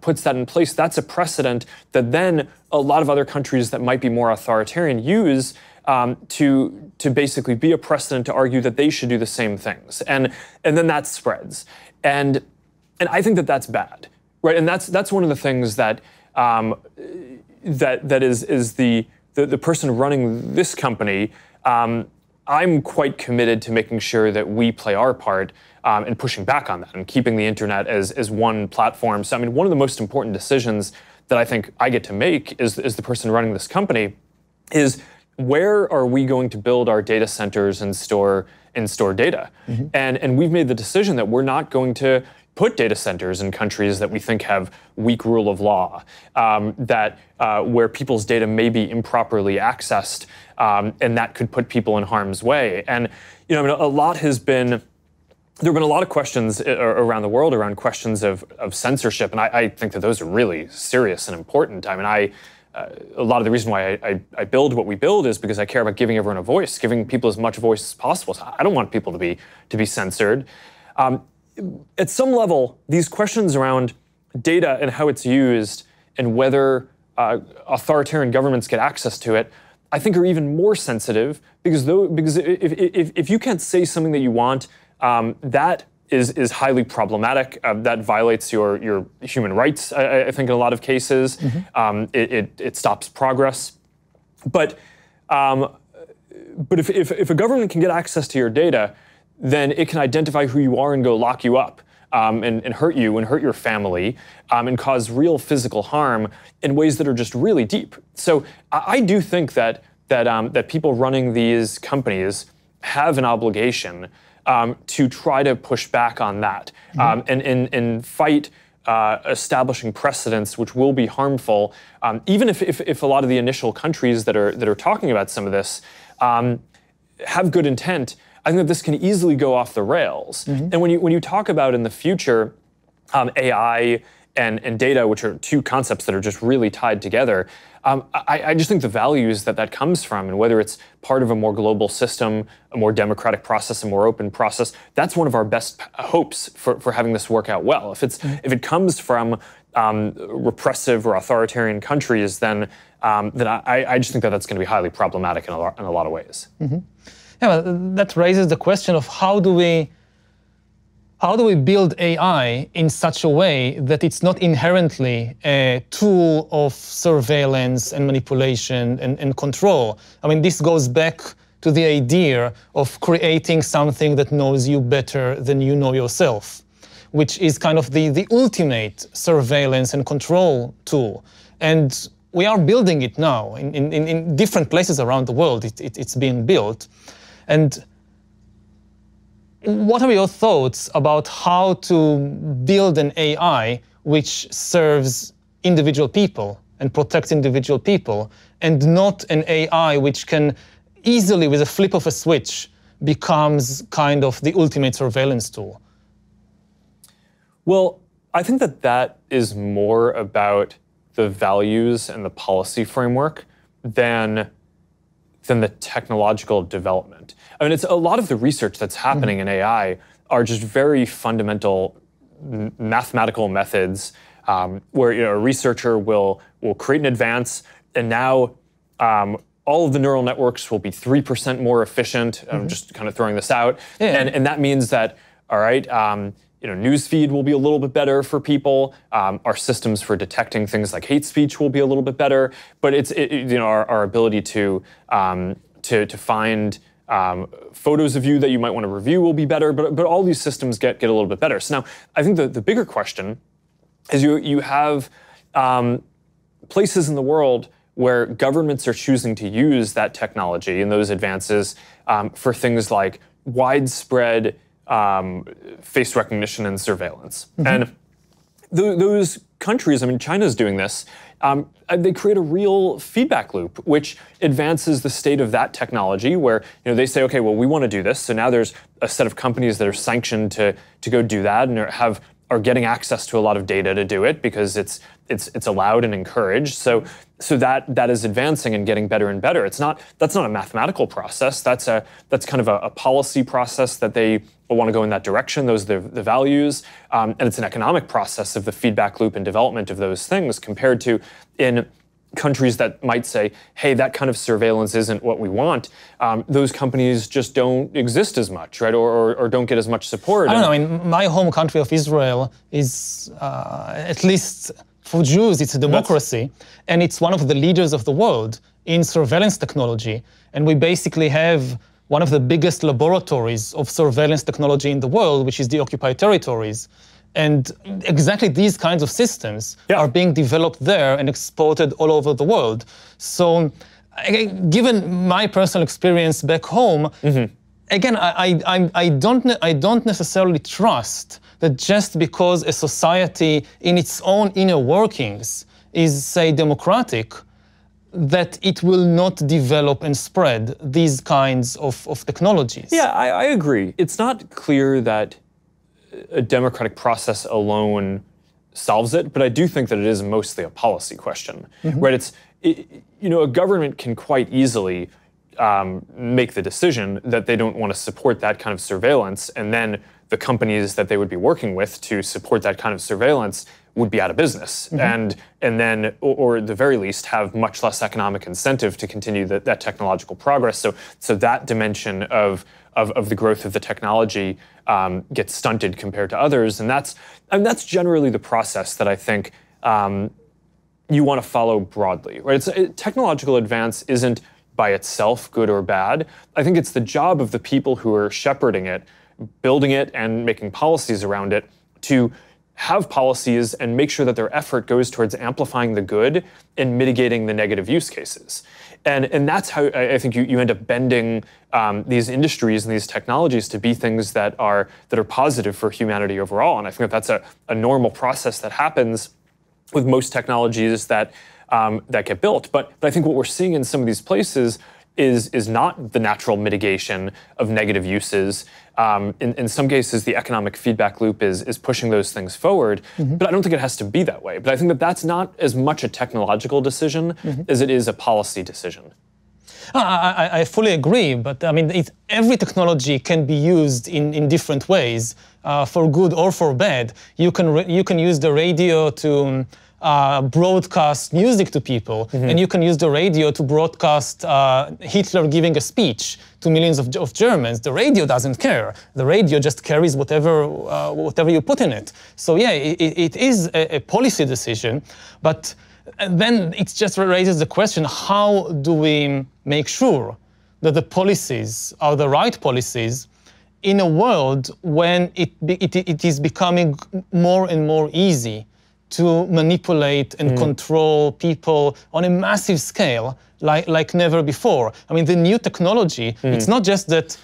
puts that in place, that's a precedent that then a lot of other countries that might be more authoritarian use to basically be a precedent to argue that they should do the same things, and then that spreads, and I think that that's bad, right? And that's one of the things that that is the person running this company. I'm quite committed to making sure that we play our part in pushing back on that and keeping the internet as one platform. So I mean, one of the most important decisions that I think I get to make is the person running this company is, where are we going to build our data centers and store data? And we've made the decision that we're not going to put data centers in countries that we think have weak rule of law, where people's data may be improperly accessed, and that could put people in harm's way. And I mean, there have been a lot of questions around the world around questions of censorship, and I think that those are really serious and important. I mean, a lot of the reason why I build what we build is because I care about giving everyone a voice, giving people as much voice as possible. So I don't want people to be censored. At some level, these questions around data and how it's used and whether authoritarian governments get access to it, I think are even more sensitive, because if you can't say something that you want, that is highly problematic. That violates your human rights, I think, in a lot of cases. It stops progress. But if a government can get access to your data, then it can identify who you are and go lock you up and hurt you and hurt your family and cause real physical harm in ways that are just really deep. So I do think that people running these companies have an obligation to try to push back on that and fight establishing precedents which will be harmful, even if a lot of the initial countries that are talking about some of this have good intent. I think that this can easily go off the rails. And when you talk about in the future AI and data, which are two concepts that are just really tied together, I just think the values that comes from, and whether it's part of a more global system, a more democratic process, a more open process, that's one of our best hopes for having this work out well. If it comes from repressive or authoritarian countries, then I just think that that's going to be highly problematic in a lot of ways. Yeah, well, that raises the question of how do we build AI in such a way that it's not inherently a tool of surveillance and manipulation and control? I mean, this goes back to the idea of creating something that knows you better than you know yourself, which is kind of the ultimate surveillance and control tool. And we are building it now in different places around the world. It's being built. And what are your thoughts about how to build an AI which serves individual people and protects individual people, and not an AI which can easily, with a flip of a switch, becomes kind of the ultimate surveillance tool? Well, I think that that is more about the values and the policy framework than the technological development. I mean, it's a lot of the research that's happening in AI are just very fundamental mathematical methods where a researcher will create an advance, and now all of the neural networks will be 3% more efficient. I'm just kind of throwing this out, and that means that all right. Newsfeed will be a little bit better for people. Our systems for detecting things like hate speech will be a little bit better. But our ability to find photos of you that you might want to review will be better. But all these systems get a little bit better. So now I think the bigger question is you have places in the world where governments are choosing to use that technology and those advances for things like widespread face recognition and surveillance. And those countries, I mean, China's doing this, they create a real feedback loop, which advances the state of that technology where they say, okay, well, we want to do this. So now there's a set of companies that are sanctioned to go do that and are getting access to a lot of data to do it because it's allowed and encouraged. So that is advancing and getting better and better. That's not a mathematical process. That's kind of a policy process that they want to go in that direction. Those are the values, and it's an economic process of the feedback loop and development of those things compared to in countries that might say, hey, that kind of surveillance isn't what we want. Those companies just don't exist as much, right? Or don't get as much support. I don't know. I mean, my home country of Israel is, at least for Jews, it's a democracy. And it's one of the leaders of the world in surveillance technology. And we basically have one of the biggest laboratories of surveillance technology in the world, which is the occupied territories. And exactly these kinds of systems are being developed there and exported all over the world. So given my personal experience back home, again, I don't necessarily trust that just because a society in its own inner workings is, say, democratic, that it will not develop and spread these kinds of technologies. Yeah, I agree. It's not clear that a democratic process alone solves it, but I do think that it is mostly a policy question, right? A government can quite easily make the decision that they don't want to support that kind of surveillance, and then the companies that they would be working with to support that kind of surveillance would be out of business, and then, or at the very least, have much less economic incentive to continue that technological progress. So that dimension of the growth of the technology gets stunted compared to others, and that's generally the process that I think you want to follow broadly, right? Technological advance isn't by itself good or bad. I think it's the job of the people who are shepherding it, building it, and making policies around it to have policies and make sure that their effort goes towards amplifying the good and mitigating the negative use cases. And that's how I think you end up bending these industries and these technologies to be things that are positive for humanity overall. And I think that's a normal process that happens with most technologies that get built. But I think what we're seeing in some of these places is not the natural mitigation of negative uses. In some cases, the economic feedback loop is pushing those things forward, but I don't think it has to be that way. But I think that that's not as much a technological decision as it is a policy decision. I fully agree, but I mean, every technology can be used in different ways, for good or for bad. You can use the radio to broadcast music to people, and you can use the radio to broadcast Hitler giving a speech to millions of Germans. The radio doesn't care. The radio just carries whatever you put in it. So yeah, it is a policy decision, but then it just raises the question, how do we make sure that the policies are the right policies in a world when it is becoming more and more easy to manipulate and control people on a massive scale like never before? I mean, the new technology, it's not just that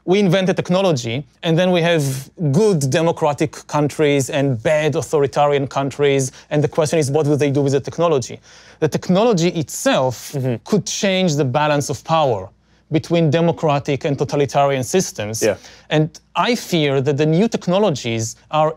we invented technology and then we have good democratic countries and bad authoritarian countries, and the question is, what will they do with the technology? The technology itself could change the balance of power between democratic and totalitarian systems. Yeah. And I fear that the new technologies are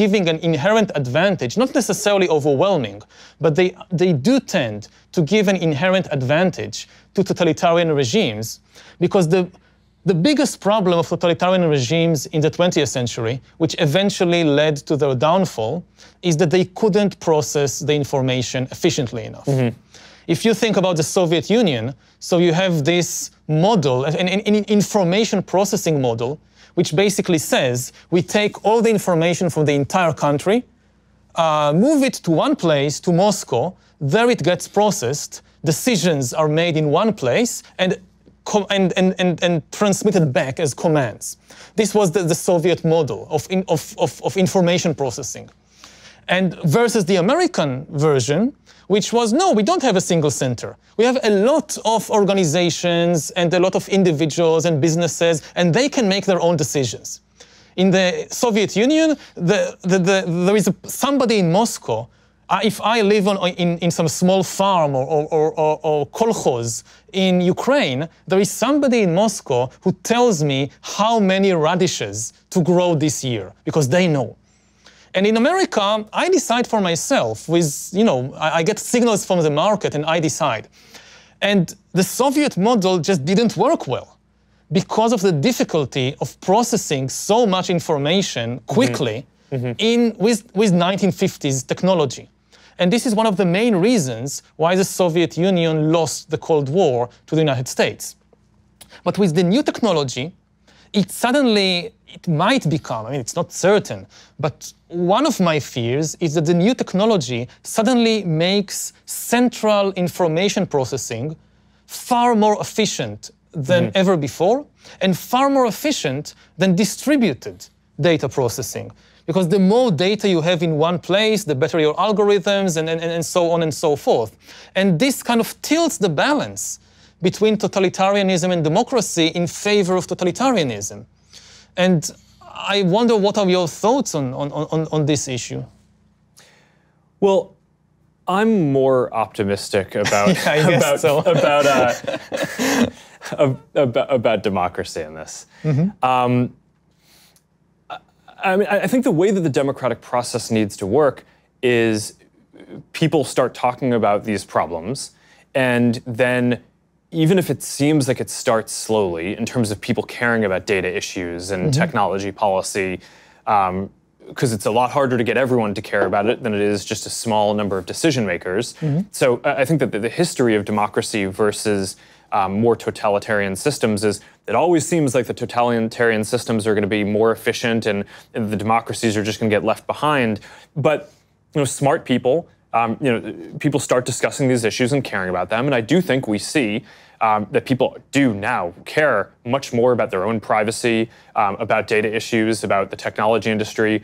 giving an inherent advantage, not necessarily overwhelming, but they do tend to give an inherent advantage to totalitarian regimes, because the biggest problem of totalitarian regimes in the 20th century, which eventually led to their downfall, is that they couldn't process the information efficiently enough. If you think about the Soviet Union, so you have this model, an information processing model, which basically says we take all the information from the entire country, move it to one place, to Moscow, there it gets processed, decisions are made in one place, and transmitted back as commands. This was the Soviet model of information processing. And versus the American version, which was, no, we don't have a single center. We have a lot of organizations and a lot of individuals and businesses, and they can make their own decisions. In the Soviet Union, there is somebody in Moscow. If I live in some small farm or kolkhoz in Ukraine, there is somebody in Moscow who tells me how many radishes to grow this year, because they know. And in America, I decide for myself with, I get signals from the market and I decide. And the Soviet model just didn't work well because of the difficulty of processing so much information quickly with 1950s technology. And this is one of the main reasons why the Soviet Union lost the Cold War to the United States. But with the new technology, it might become, it's not certain, but one of my fears is that the new technology suddenly makes central information processing far more efficient than ever before, and far more efficient than distributed data processing. Because the more data you have in one place, the better your algorithms, and so on and so forth. And this kind of tilts the balance between totalitarianism and democracy in favor of totalitarianism. And I wonder, what are your thoughts on this issue? Well, I'm more optimistic about about democracy in this. I think the way that the democratic process needs to work is people start talking about these problems, and then even if it seems like it starts slowly in terms of people caring about data issues and technology policy, because it's a lot harder to get everyone to care about it than it is just a small number of decision makers. So I think that the history of democracy versus more totalitarian systems is, it always seems like the totalitarian systems are going to be more efficient and the democracies are just going to get left behind. But smart people, people start discussing these issues and caring about them. And I do think we see that people do now care much more about their own privacy, about data issues, about the technology industry.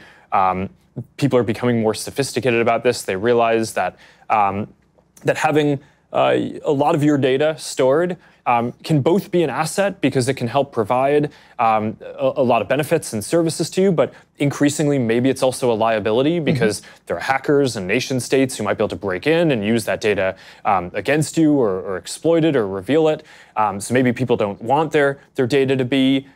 People are becoming more sophisticated about this. They realize that that having a lot of your data stored can both be an asset because it can help provide a lot of benefits and services to you, but increasingly maybe it's also a liability because there are hackers and nation states who might be able to break in and use that data against you or exploit it or reveal it. So maybe people don't want their data to be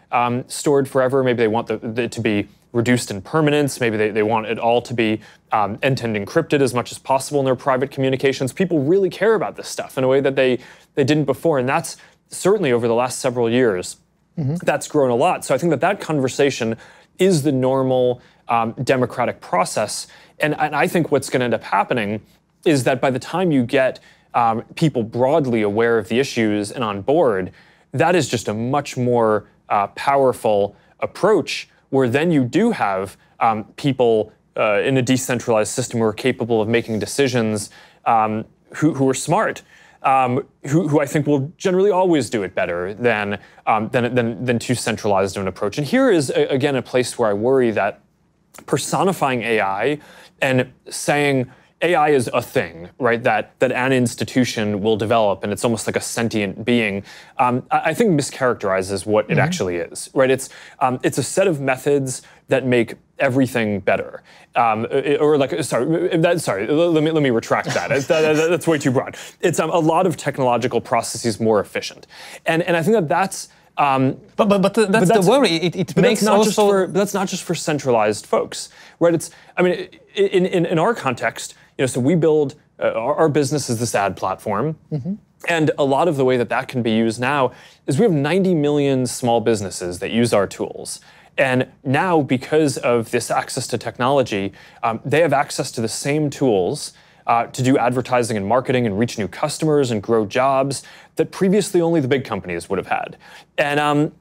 stored forever. Maybe they want it to be reduced in permanence. Maybe they want it all to be end-to-end encrypted as much as possible in their private communications. People really care about this stuff in a way that they didn't before. And that's certainly over the last several years, that's grown a lot. So I think that conversation is the normal democratic process. And I think what's going to end up happening is that by the time you get people broadly aware of the issues and on board, that is just a much more powerful approach, where then you do have people in a decentralized system who are capable of making decisions, who are smart, who I think will generally always do it better than too centralized of an approach. And here is, again, a place where I worry that personifying AI and saying AI is a thing, right? That an institution will develop, and it's almost like a sentient being. I think mischaracterizes what it actually is, right? It's a set of methods that make everything better, let me retract that. That's way too broad. It's a lot of technological processes more efficient, and I think that's. But that's the worry. It makes that's not just for centralized folks, right? It's, I mean, in our context, so we build our business is this ad platform, and a lot of the way that can be used now is we have 90 million small businesses that use our tools. And now, because of this access to technology, they have access to the same tools to do advertising and marketing and reach new customers and grow jobs that previously only the big companies would have had. And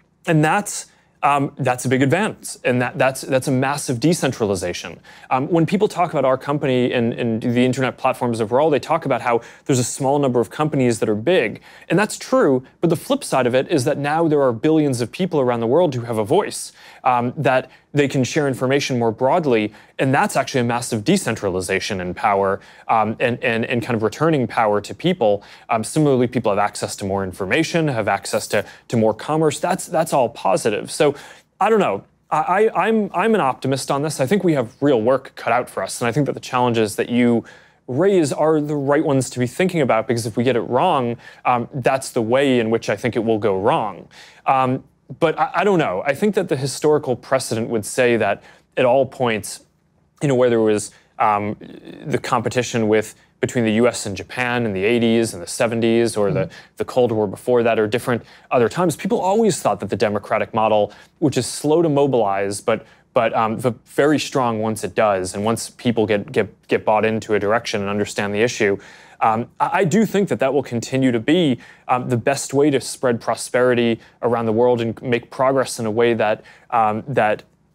that's a big advance, and that's a massive decentralization. When people talk about our company and the internet platforms overall, they talk about how there's a small number of companies that are big, and that's true. But the flip side of it is that now there are billions of people around the world who have a voice, that they can share information more broadly, and that's actually a massive decentralization in power, and kind of returning power to people. Similarly, people have access to more information, have access to more commerce. That's all positive. So I don't know. I'm an optimist on this. I think we have real work cut out for us, and I think that the challenges that you raise are the right ones to be thinking about, because if we get it wrong, that's the way in which I think it will go wrong. But I don't know. I think that the historical precedent would say that at all points, where there was the competition between the US and Japan in the 80s and the 70s, or the Cold War before that, or different other times, people always thought that the democratic model, which is slow to mobilize, but very strong once it does, and once people get bought into a direction and understand the issue, I do think that will continue to be the best way to spread prosperity around the world and make progress in a way that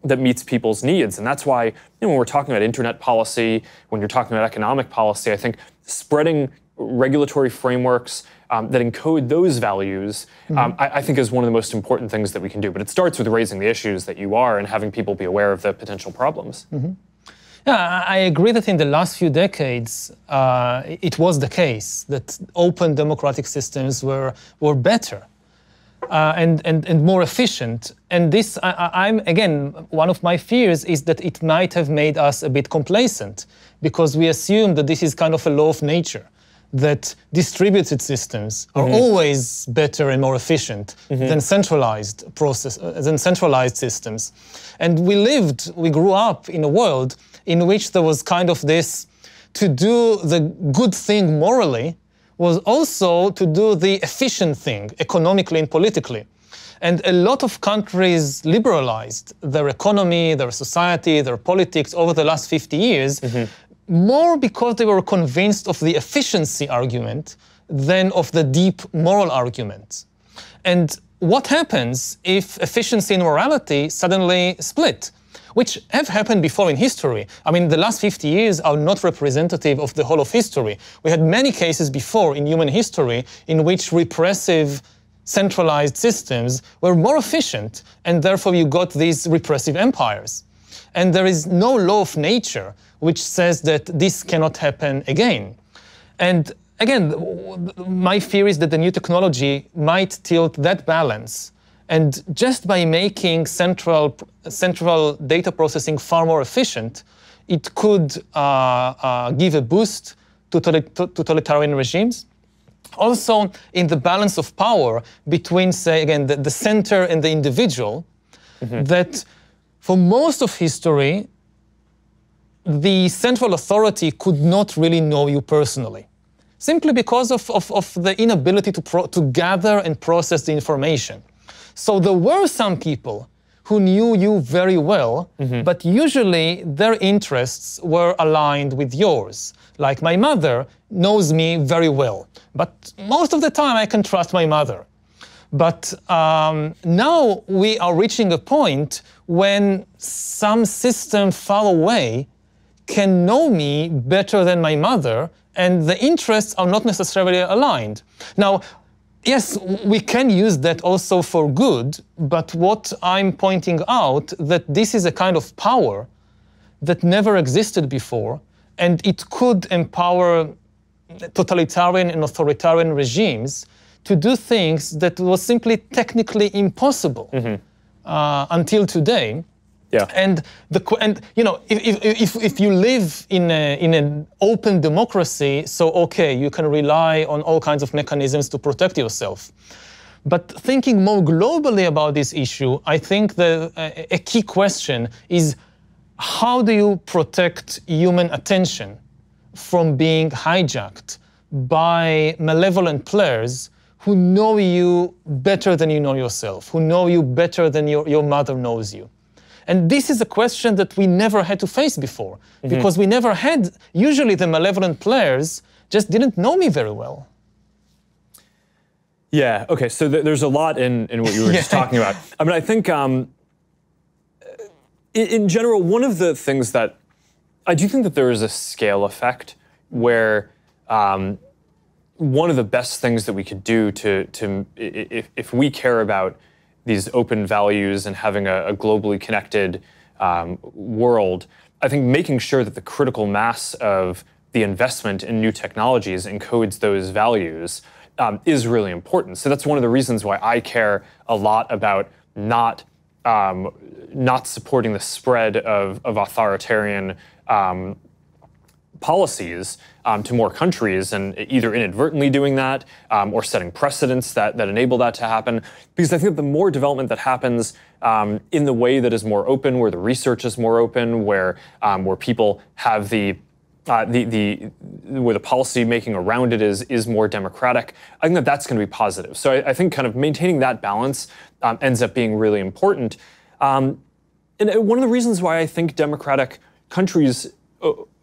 meets people's needs. And that's why, when we're talking about internet policy, when you're talking about economic policy, I think spreading regulatory frameworks that encode those values, I think is one of the most important things that we can do. But it starts with raising the issues that you are and having people be aware of the potential problems. Yeah, I agree that in the last few decades, it was the case that open democratic systems were better and more efficient. And this, again, one of my fears is that it might have made us a bit complacent, because we assume that this is kind of a law of nature, that distributed systems are always better and more efficient than centralized systems. And we grew up in a world in which there was kind of this, to do the good thing morally was also to do the efficient thing economically and politically. And a lot of countries liberalized their economy, their society, their politics over the last 50 years, more because they were convinced of the efficiency argument than of the deep moral argument. And what happens if efficiency and morality suddenly split? Which have happened before in history. I mean, the last 50 years are not representative of the whole of history. We had many cases before in human history in which repressive, centralized systems were more efficient, and therefore you got these repressive empires. And there is no law of nature which says that this cannot happen again. And again, my fear is that the new technology might tilt that balance. And just by making central data processing far more efficient, it could give a boost to totalitarian regimes. Also, in the balance of power between, say, again, the center and the individual, that for most of history, the central authority could not really know you personally, simply because of the inability to gather and process the information. So there were some people who knew you very well, but usually their interests were aligned with yours. Like my mother knows me very well, but most of the time I can trust my mother. But now we are reaching a point when some system far away can know me better than my mother, and the interests are not necessarily aligned. Now, yes, we can use that also for good, but what I'm pointing out, that this is a kind of power that never existed before, and it could empower totalitarian and authoritarian regimes to do things that was simply technically impossible until today. Yeah. And you know, if you live in an open democracy, so okay, you can rely on all kinds of mechanisms to protect yourself. But thinking more globally about this issue, I think a key question is, how do you protect human attention from being hijacked by malevolent players who know you better than you know yourself, who know you better than your mother knows you? And this is a question that we never had to face before, because we never had, usually the malevolent players just didn't know me very well. Yeah, okay, so there's a lot in what you were just talking about. I mean, I think in general, one of the things that, I do think that there is a scale effect where one of the best things that we could do if we care about these open values and having a globally connected world, I think making sure that the critical mass of the investment in new technologies encodes those values is really important. So that's one of the reasons why I care a lot about not supporting the spread of authoritarian policies to more countries, and either inadvertently doing that or setting precedents that enable that to happen. Because I think the more development that happens in the way that is more open, where the research is more open, where people have where the policy making around it is more democratic, I think that's going to be positive. So I think kind of maintaining that balance ends up being really important. And one of the reasons why I think democratic countries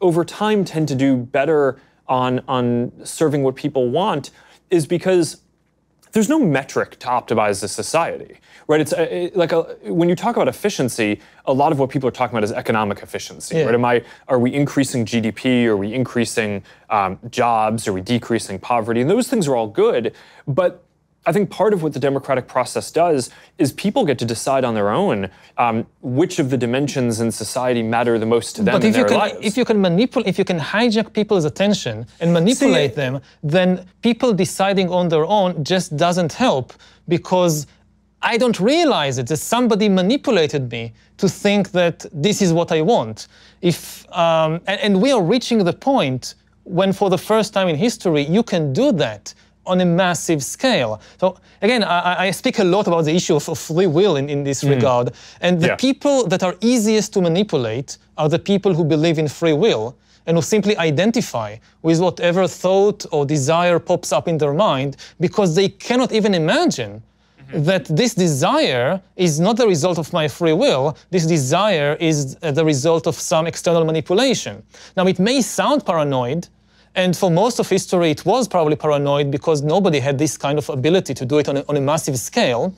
over time tend to do better on serving what people want is because there's no metric to optimize the society, right? It's when you talk about efficiency, a lot of what people are talking about is economic efficiency, right? Are we increasing GDP? Are we increasing jobs? Are we decreasing poverty? And those things are all good, but I think part of what the democratic process does is people get to decide on their own which of the dimensions in society matter the most to them in their lives. If you can hijack people's attention and manipulate them, then people deciding on their own just doesn't help, because I don't realize it, that somebody manipulated me to think that this is what I want. And we are reaching the point when, for the first time in history, you can do that on a massive scale. So again, I speak a lot about the issue of free will in this regard. And the people that are easiest to manipulate are the people who believe in free will and who simply identify with whatever thought or desire pops up in their mind, because they cannot even imagine that this desire is not the result of my free will. This desire is the result of some external manipulation. Now, it may sound paranoid, and for most of history, it was probably paranoid because nobody had this kind of ability to do it on a massive scale.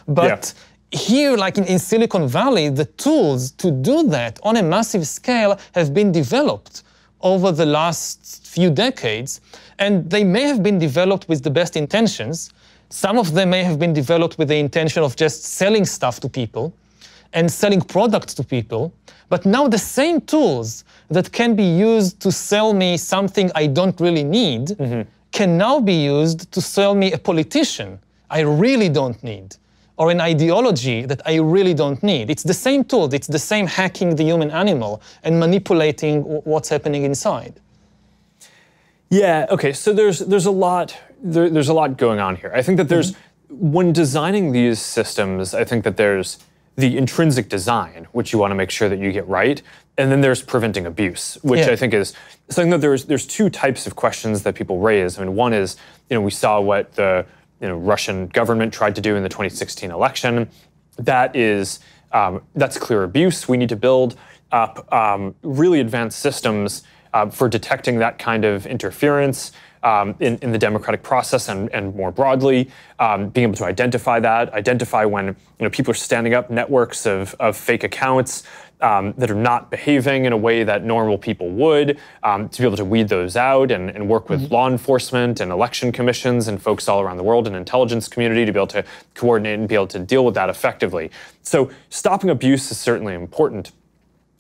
But here, like in Silicon Valley, the tools to do that on a massive scale have been developed over the last few decades. And they may have been developed with the best intentions. Some of them may have been developed with the intention of just selling stuff to people and selling products to people. But now the same tools that can be used to sell me something I don't really need can now be used to sell me a politician I really don't need, or an ideology that I really don't need. It's the same tool. It's the same hacking the human animal and manipulating what's happening inside. Yeah, okay, so there's a lot going on here. I think that there's, when designing these systems, I think that there's the intrinsic design, which you want to make sure that you get right, and then there's preventing abuse, which I think is something that there's two types of questions that people raise. I mean, one is, we saw what the Russian government tried to do in the 2016 election. That's clear abuse. We need to build up really advanced systems for detecting that kind of interference in the democratic process and more broadly, being able to identify when people are standing up networks of fake accounts that are not behaving in a way that normal people would, to be able to weed those out and work with law enforcement and election commissions and folks all around the world and intelligence community to be able to coordinate and be able to deal with that effectively. So stopping abuse is certainly important.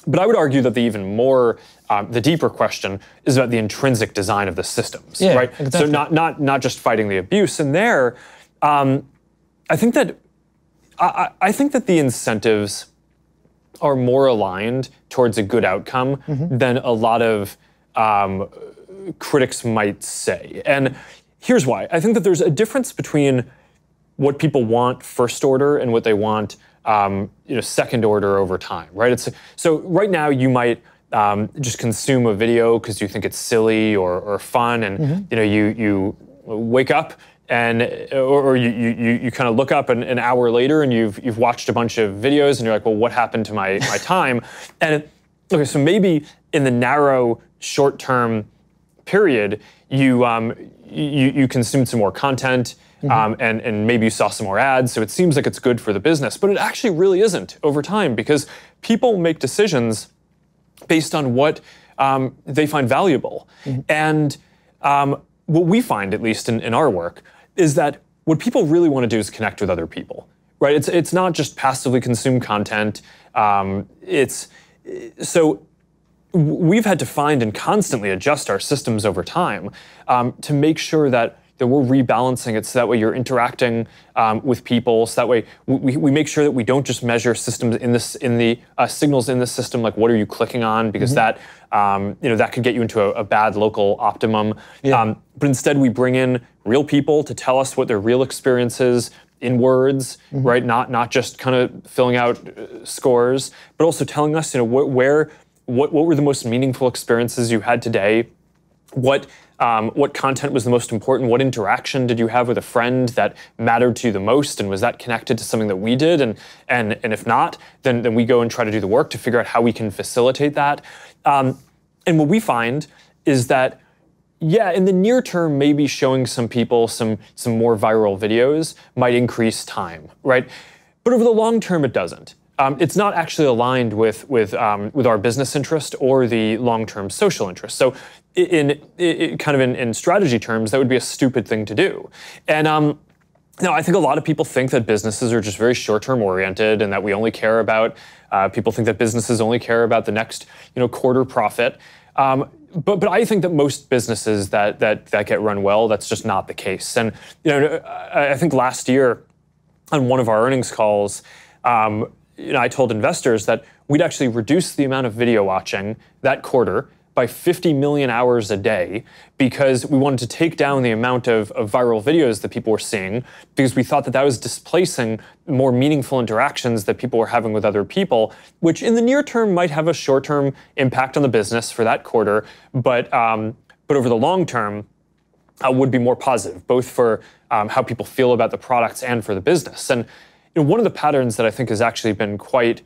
But I would argue that the even more, the deeper question is about the intrinsic design of the systems, Yeah, right? exactly. So not just fighting the abuse. And there, I think that the incentives are more aligned towards a good outcome than a lot of critics might say. And here's why. I think that there's a difference between what people want first order and what they want second order over time, right? So right now you might just consume a video because you think it's silly or fun, and you wake up and or you kind of look up an hour later and you've watched a bunch of videos and you're like, well, what happened to my time? And okay, so maybe in the narrow short-term period, you consumed some more content. And maybe you saw some more ads, so it seems like it's good for the business, but it actually really isn't over time, because people make decisions based on what they find valuable. And what we find, at least in our work, is that what people really want to do is connect with other people, right? It's not just passively consume content. So we've had to find and constantly adjust our systems over time to make sure that we're rebalancing it, so that way you're interacting with people. So that way we make sure that we don't just measure systems in the signals in the system, like what are you clicking on, because that that could get you into a bad local optimum. But instead we bring in real people to tell us what their real experience is in words, right? Not just kind of filling out scores, but also telling us, what were the most meaningful experiences you had today. What content was the most important? What interaction did you have with a friend that mattered to you the most? And was that connected to something that we did? And if not, then we go and try to do the work to figure out how we can facilitate that. And what we find is that, in the near term, maybe showing some people some more viral videos might increase time, right? But over the long term, it doesn't. It's not actually aligned with our business interest or the long-term social interest. So in strategy terms, that would be a stupid thing to do. And now I think a lot of people think that businesses are just very short-term oriented, and that we only care about, people think that businesses only care about the next quarter profit. But I think that most businesses that get run well, that's just not the case. And I think last year on one of our earnings calls, I told investors that we'd actually reduce the amount of video watching that quarter by 50 million hours a day, because we wanted to take down the amount of viral videos that people were seeing, because we thought that was displacing more meaningful interactions that people were having with other people, which in the near term might have a short-term impact on the business for that quarter, but over the long term would be more positive, both for how people feel about the products and for the business. And one of the patterns that I think has actually been quite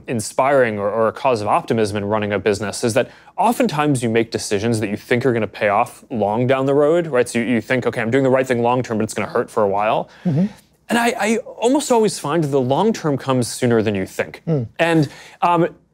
inspiring or a cause of optimism in running a business is that oftentimes you make decisions that you think are going to pay off long down the road, right? So you think, okay, I'm doing the right thing long term, but it's going to hurt for a while. And I almost always find that the long term comes sooner than you think. And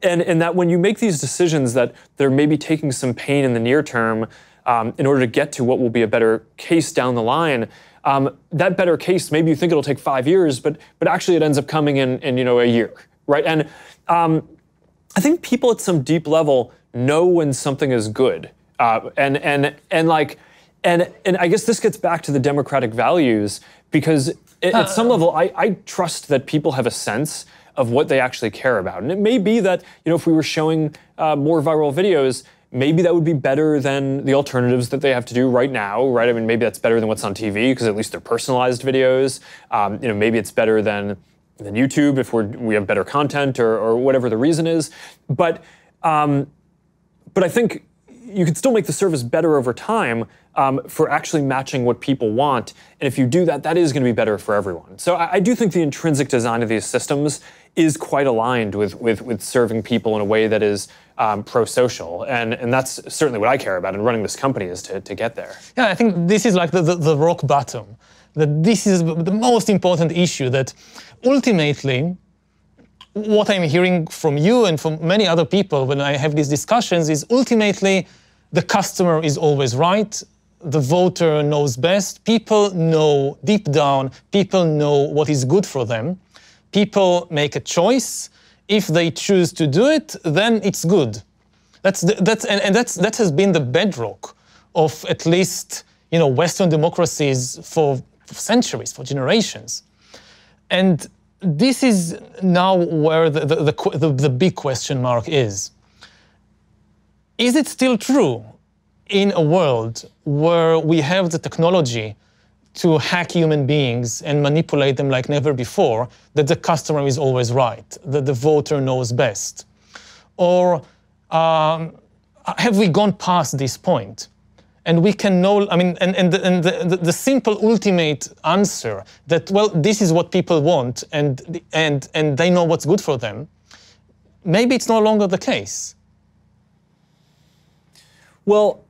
that when you make these decisions that they're maybe taking some pain in the near term in order to get to what will be a better case down the line, that better case, maybe you think it'll take 5 years, but actually it ends up coming in a year, right? And I think people at some deep level know when something is good, and I guess this gets back to the democratic values, because at some level I trust that people have a sense of what they actually care about, and it may be that if we were showing more viral videos, maybe that would be better than the alternatives that they have to do right now, right? I mean, maybe that's better than what's on TV, because at least they're personalized videos. Maybe it's better than YouTube if we have better content, or whatever the reason is. But I think you could still make the service better over time for actually matching what people want. And if you do that, that is going to be better for everyone. So I do think the intrinsic design of these systems is quite aligned with serving people in a way that is pro-social. And that's certainly what I care about in running this company, is to get there. Yeah, I think this is like the rock bottom. That this is the most important issue, that ultimately what I'm hearing from you and from many other people when I have these discussions is ultimately the customer is always right, the voter knows best, people know deep down, people know what is good for them, people make a choice, if they choose to do it, then it's good. That has been the bedrock of at least Western democracies for centuries, for generations. And this is now where the big question mark is. Is it still true in a world where we have the technology to hack human beings and manipulate them like never before, that the customer is always right, that the voter knows best? Or have we gone past this point? And we can know, the simple ultimate answer that, well, this is what people want and they know what's good for them, maybe it's no longer the case. Well,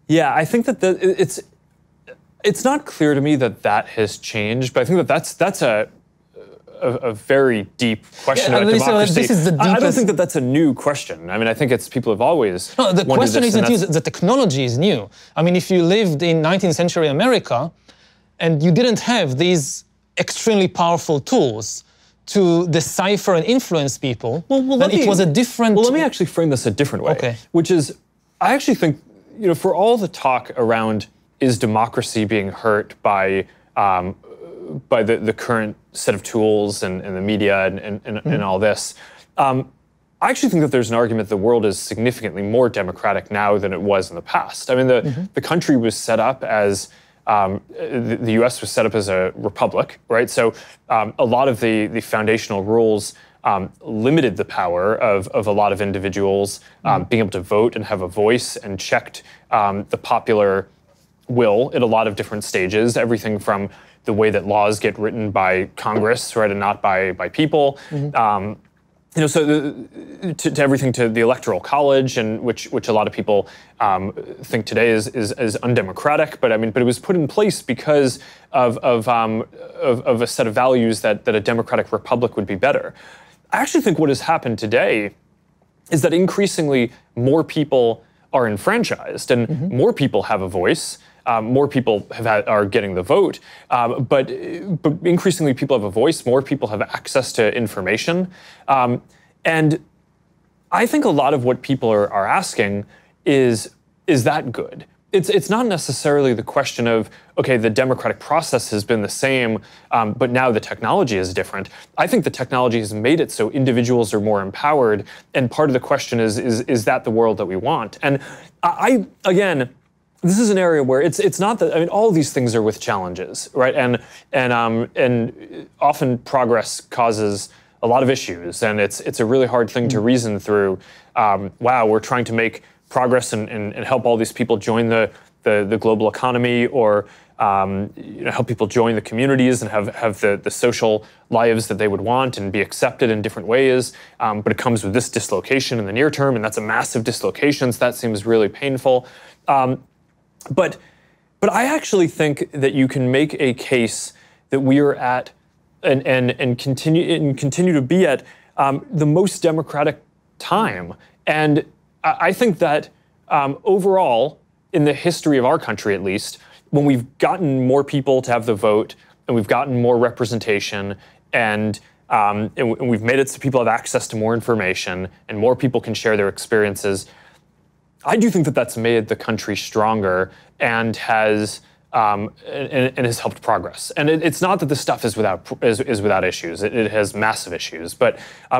yeah, I think that it's not clear to me that has changed, but I think that's a very deep question about democracy. This is the deepest... I don't think that's a new question. I think it's people have always No, the question this, isn't new, the technology is new. If you lived in 19th century America and you didn't have these extremely powerful tools to decipher and influence people, then it was a different... Well, let me actually frame this a different way, okay. Which is, I actually think, for all the talk around is democracy being hurt by the current set of tools and the media and all this, I actually think that there's an argument the world is significantly more democratic now than it was in the past. The country was set up as, the US was set up as a republic, right? So a lot of the foundational rules limited the power of a lot of individuals being able to vote and have a voice, and checked the popular will at a lot of different stages, everything from the way that laws get written by Congress, right, and not by people, to everything to the Electoral College, and which a lot of people think today is undemocratic, but it was put in place because of a set of values that a democratic republic would be better. I actually think what has happened today is that increasingly more people are enfranchised and more people have a voice. More people are getting the vote, but increasingly people have a voice, more people have access to information. And I think a lot of what people are asking is that good? It's not necessarily the question of, okay, the democratic process has been the same, but now the technology is different. I think the technology has made it so individuals are more empowered, and part of the question is that the world that we want? And again, this is an area where it's not that, all these things are with challenges, right? And often progress causes a lot of issues, and it's a really hard thing to reason through. Wow, we're trying to make progress and help all these people join the global economy, or help people join the communities and have the social lives that they would want and be accepted in different ways. But it comes with this dislocation in the near term, and that's a massive dislocation, so that seems really painful. But I actually think that you can make a case that we are at and continue to be at the most democratic time. And I think that overall, in the history of our country at least, when we've gotten more people to have the vote, and we've gotten more representation, and we've made it so people have access to more information, and more people can share their experiences, I do think that that's made the country stronger and has helped progress. And it's not that this stuff is without issues. It has massive issues, but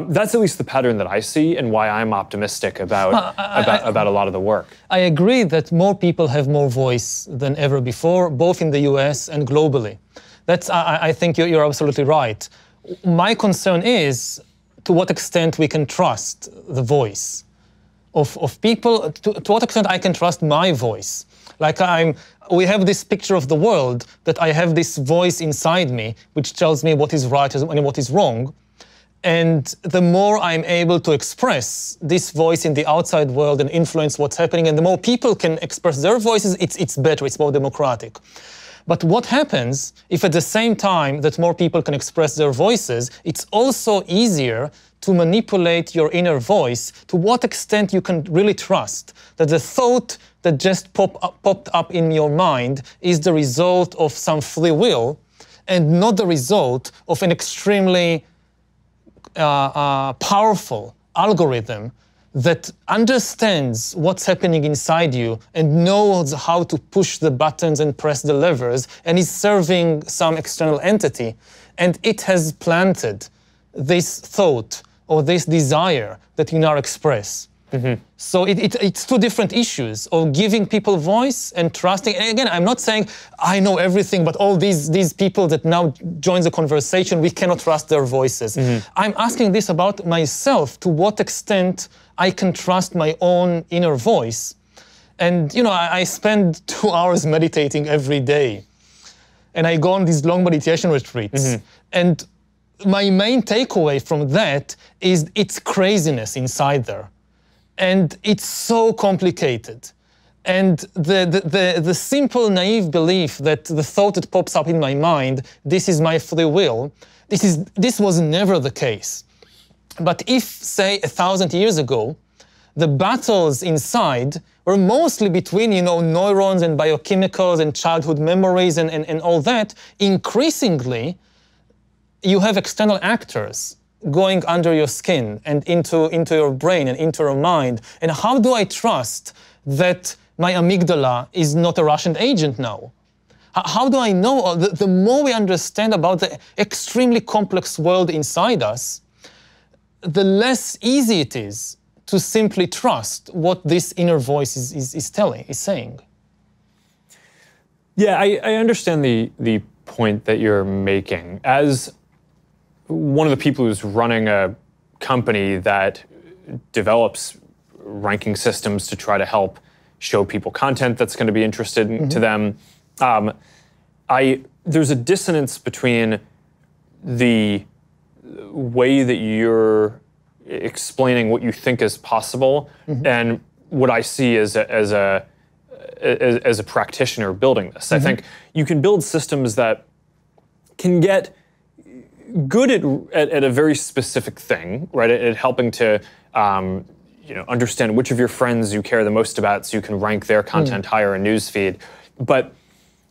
that's at least the pattern that I see, and why I'm optimistic about a lot of the work. I agree that more people have more voice than ever before, both in the US and globally. I think you're absolutely right. My concern is to what extent we can trust the voice of people, to what extent I can trust my voice. Like we have this picture of the world that I have this voice inside me which tells me what is right and what is wrong. And the more I'm able to express this voice in the outside world and influence what's happening, and the more people can express their voices, it's better, it's more democratic. But what happens if at the same time that more people can express their voices, it's also easier to manipulate your inner voice? To what extent you can really trust that the thought that just popped up in your mind is the result of some free will and not the result of an extremely powerful algorithm that understands what's happening inside you and knows how to push the buttons and press the levers and is serving some external entity, and it has planted this thought or this desire that you now express. So it's two different issues of giving people voice and trusting. And again, I'm not saying I know everything, but all these people that now join the conversation, we cannot trust their voices. I'm asking this about myself, to what extent I can trust my own inner voice. And I spend 2 hours meditating every day. And I go on these long meditation retreats. And my main takeaway from that is it's craziness inside there. And it's so complicated. And the simple, naive belief that the thought that pops up in my mind, this is my free will, this was never the case. But if, say, 1,000 years ago, the battles inside were mostly between, neurons and biochemicals and childhood memories and all that, increasingly, you have external actors going under your skin and into your brain and into your mind. And how do I trust that my amygdala is not a Russian agent now? How do I know? The more we understand about the extremely complex world inside us, the less easy it is to simply trust what this inner voice is saying. Yeah, I understand the point that you're making. As one of the people who's running a company that develops ranking systems to try to help show people content that's going to be interested to them, there's a dissonance between the way that you're explaining what you think is possible and what I see as a practitioner building this. I think you can build systems that can get good at a very specific thing, right? At helping to understand which of your friends you care the most about so you can rank their content higher in newsfeed. But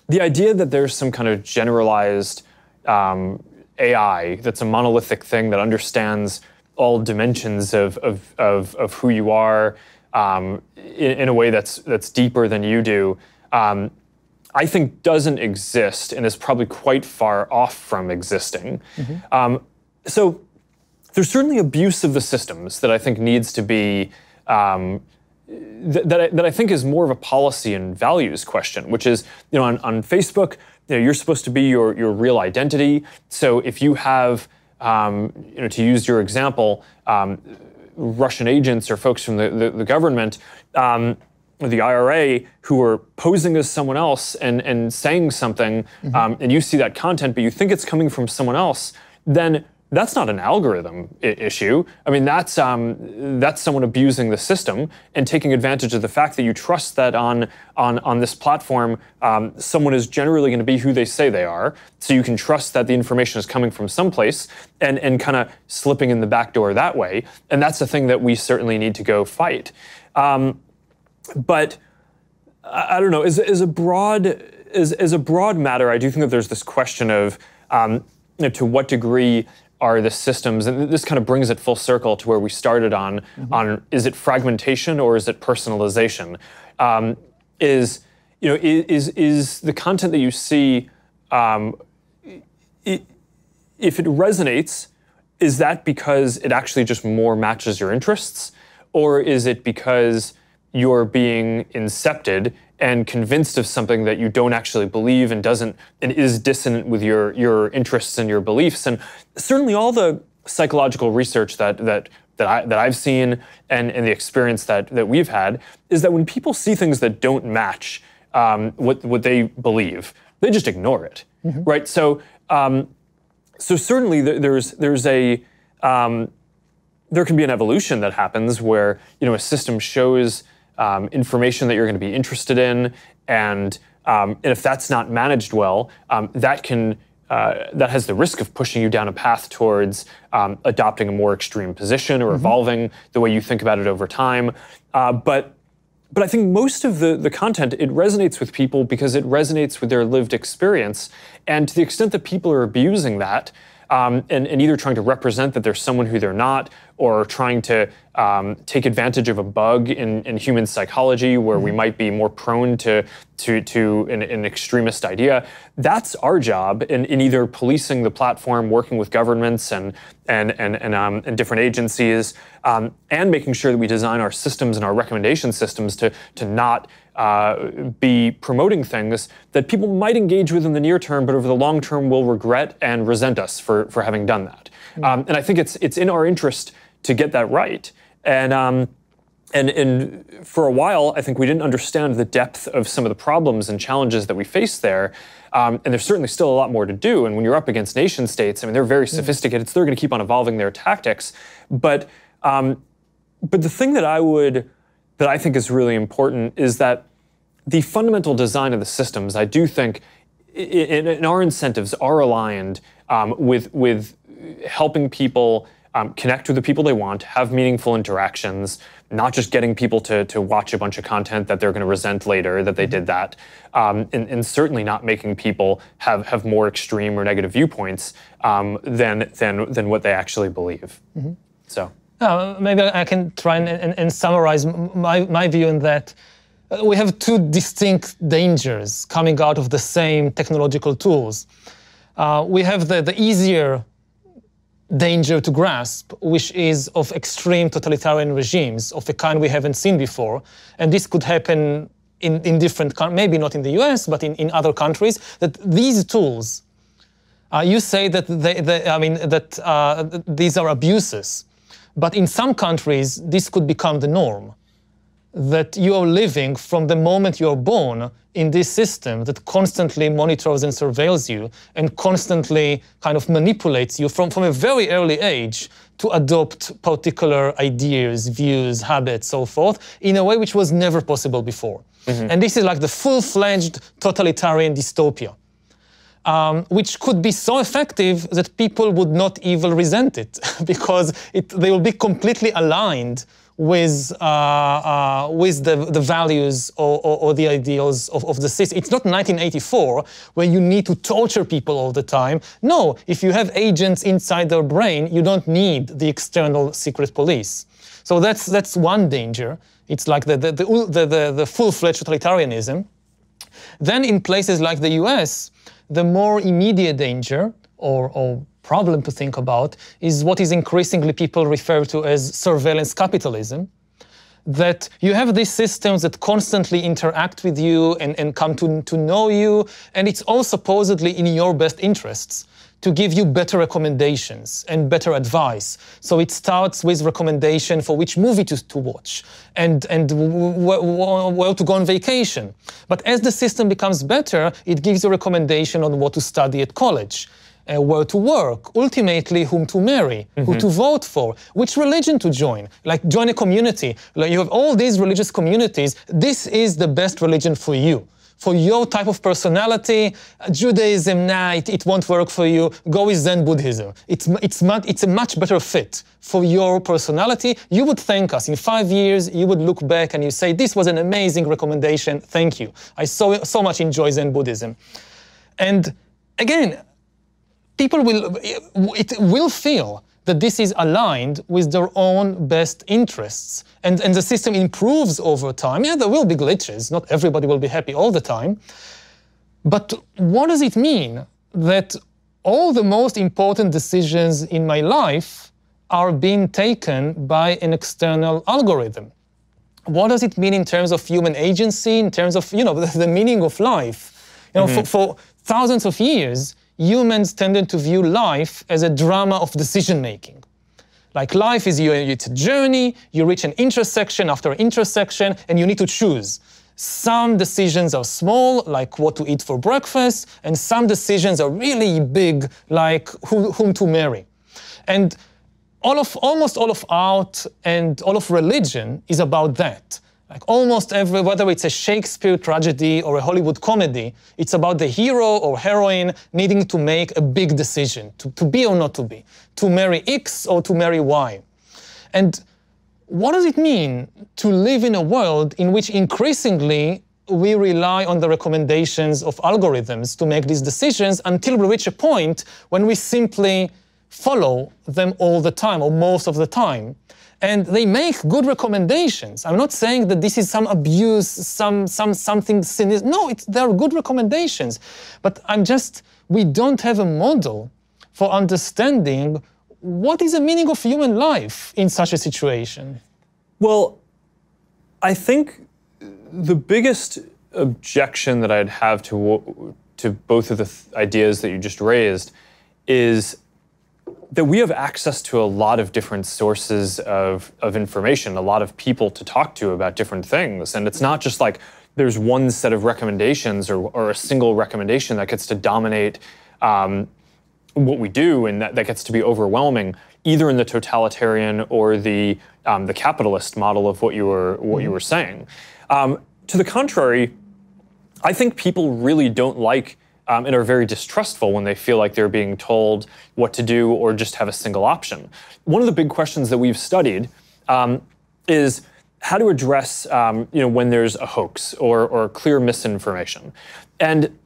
the idea that there's some kind of generalized AI that's a monolithic thing that understands all dimensions of who you are in a way that's deeper than you do, I think doesn't exist and is probably quite far off from existing. So there's certainly abuse of the systems that I think needs to be, that I think is more of a policy and values question, which is, on Facebook, you're supposed to be your real identity. So if you have, to use your example, Russian agents or folks from the government, the IRA, who are posing as someone else and saying something, and you see that content, but you think it's coming from someone else, then that's not an algorithm issue. I mean, that's someone abusing the system and taking advantage of the fact that you trust that on this platform, someone is generally going to be who they say they are. So you can trust that the information is coming from someplace and kind of slipping in the back door that way. And that's the thing that we certainly need to go fight. But I don't know, as a broad matter, I do think that there's this question of to what degree are the systems, and this kind of brings it full circle to where we started on is it fragmentation or is it personalization? Is the content that you see, if it resonates, is that because it actually just more matches your interests, or is it because you're being incepted and convinced of something that you don't actually believe and is dissonant with your interests and your beliefs? And certainly all the psychological research that I've seen and the experience that we've had is that when people see things that don't match what they believe, they just ignore it, right? So certainly there can be an evolution that happens where a system shows information that you're going to be interested in, and if that's not managed well, that has the risk of pushing you down a path towards adopting a more extreme position or evolving the way you think about it over time. But I think most of the content, it resonates with people because it resonates with their lived experience, and to the extent that people are abusing that, and either trying to represent that they're someone who they're not, or trying to take advantage of a bug in human psychology where we might be more prone to an extremist idea. That's our job in either policing the platform, working with governments and different agencies, and making sure that we design our systems and our recommendation systems to not be promoting things that people might engage with in the near term, but over the long term will regret and resent us for having done that. And I think it's in our interest to get that right. And for a while, I think we didn't understand the depth of some of the problems and challenges that we face there. And there's certainly still a lot more to do. And when you're up against nation states, I mean, they're very sophisticated, so they're going to keep on evolving their tactics. But the thing that I think is really important is that the fundamental design of the systems, I do think, in our incentives are aligned with helping people connect with the people they want, have meaningful interactions, not just getting people to watch a bunch of content that they're going to resent later that they did that, and certainly not making people have more extreme or negative viewpoints than what they actually believe. So maybe I can try and summarize my view in that. We have two distinct dangers coming out of the same technological tools. We have the easier danger to grasp, which is of extreme totalitarian regimes of a kind we haven't seen before. And this could happen in different countries, maybe not in the US, but in other countries, that these tools, you say that these are abuses. But in some countries, this could become the norm, that you are living from the moment you are born in this system that constantly monitors and surveils you and constantly kind of manipulates you from a very early age to adopt particular ideas, views, habits, so forth, in a way which was never possible before. And this is like the full-fledged totalitarian dystopia, which could be so effective that people would not even resent it because they will be completely aligned with the values or the ideals of the system. It's not 1984 where you need to torture people all the time. No, if you have agents inside their brain, you don't need the external secret police. So that's one danger. It's like the full-fledged totalitarianism. Then in places like the US, the more immediate danger or problem to think about is what is increasingly people refer to as surveillance capitalism, that you have these systems that constantly interact with you and come to know you, and it's all supposedly in your best interests to give you better recommendations and better advice. So it starts with recommendation for which movie to watch and where to go on vacation. But as the system becomes better, it gives you a recommendation on what to study at college, where to work, ultimately whom to marry, who to vote for, which religion to join, like join a community. Like you have all these religious communities, this is the best religion for you. For your type of personality, Judaism, nah, it won't work for you, go with Zen Buddhism. It's a much better fit for your personality. You would thank us. In 5 years, you would look back and you say, this was an amazing recommendation, thank you. I so much enjoy Zen Buddhism. And again, people will feel that this is aligned with their own best interests. And the system improves over time. Yeah, there will be glitches. Not everybody will be happy all the time. But what does it mean that all the most important decisions in my life are being taken by an external algorithm? What does it mean in terms of human agency, in terms of, the meaning of life? For thousands of years, humans tended to view life as a drama of decision-making. Like life is it's a journey, you reach an intersection after intersection, and you need to choose. Some decisions are small, like what to eat for breakfast, and some decisions are really big, like whom to marry. And almost all of art and all of religion is about that. Like almost whether it's a Shakespeare tragedy or a Hollywood comedy, it's about the hero or heroine needing to make a big decision, to be or not to be, to marry X or to marry Y. And what does it mean to live in a world in which increasingly we rely on the recommendations of algorithms to make these decisions until we reach a point when we simply follow them all the time or most of the time. And they make good recommendations. I'm not saying that this is some abuse, something sinister. No, they are good recommendations. But we don't have a model for understanding what is the meaning of human life in such a situation. Well, I think the biggest objection that I'd have to both of the ideas that you just raised is that we have access to a lot of different sources of information, a lot of people to talk to about different things. And it's not just like there's one set of recommendations or a single recommendation that gets to dominate what we do, and that gets to be overwhelming, either in the totalitarian or the capitalist model of what you were saying. To the contrary, I think people really don't like and are very distrustful when they feel like they're being told what to do or just have a single option. One of the big questions that we've studied is how to address when there's a hoax or clear misinformation. And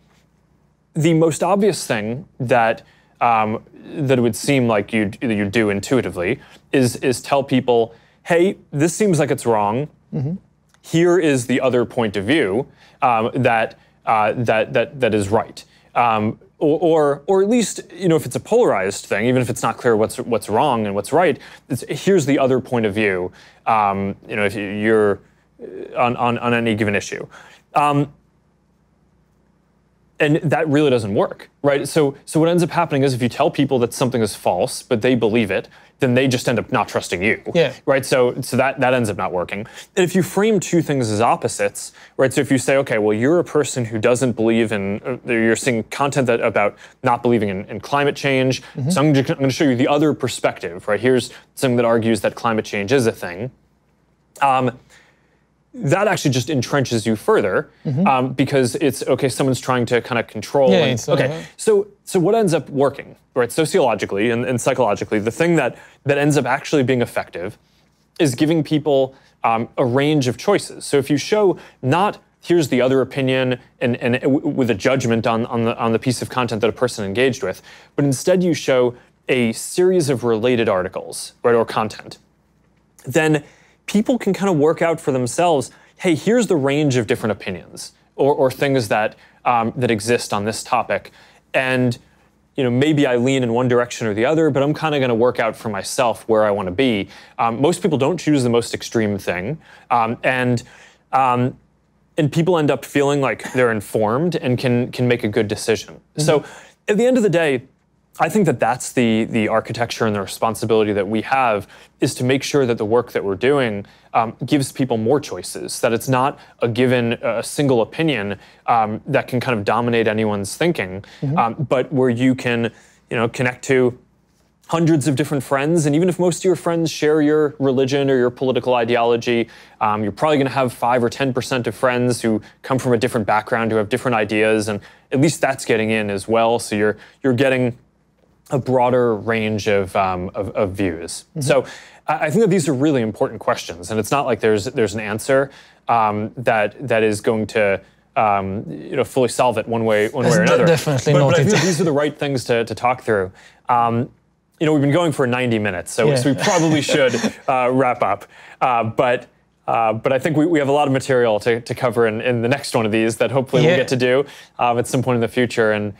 the most obvious thing that it would seem like you do intuitively is tell people, hey, this seems like it's wrong. Mm-hmm. Here is the other point of view that is right. Or at least, if it's a polarized thing, even if it's not clear what's wrong and what's right, here's the other point of view. If you're on any given issue. And that really doesn't work, right? So what ends up happening is if you tell people that something is false, but they believe it, then they just end up not trusting you, right? So that ends up not working. And if you frame two things as opposites, right? So if you say, okay, well, you're a person who doesn't believe in, you're seeing content about not believing in climate change. Mm-hmm. So I'm going to show you the other perspective, right? Here's something that argues that climate change is a thing. That actually just entrenches you further, mm-hmm. Because it's, okay, someone's trying to kind of control. Yeah, okay, so what ends up working, right, sociologically and psychologically, the thing that ends up actually being effective is giving people a range of choices. So if you show not here's the other opinion and with a judgment on the piece of content that a person engaged with, but instead you show a series of related articles, right, or content, then people can kind of work out for themselves, hey, here's the range of different opinions or things that exist on this topic. And maybe I lean in one direction or the other, but I'm kind of going to work out for myself where I want to be. Most people don't choose the most extreme thing. And people end up feeling like they're informed and can make a good decision. Mm-hmm. So at the end of the day, I think that's the architecture and the responsibility that we have, is to make sure that the work that we're doing gives people more choices, that it's not a single opinion that can kind of dominate anyone's thinking, mm-hmm. But where you can connect to hundreds of different friends, and even if most of your friends share your religion or your political ideology, you're probably going to have 5 or 10% of friends who come from a different background, who have different ideas, and at least that's getting in as well. So you're getting a broader range of views. Mm-hmm. So I think that these are really important questions, and it's not like there's an answer that is going to fully solve it one way or another. Definitely not. But I think these are the right things to talk through. We've been going for 90 minutes, so we probably should wrap up. But I think we have a lot of material to cover in the next one of these that hopefully we'll get to do at some point in the future. And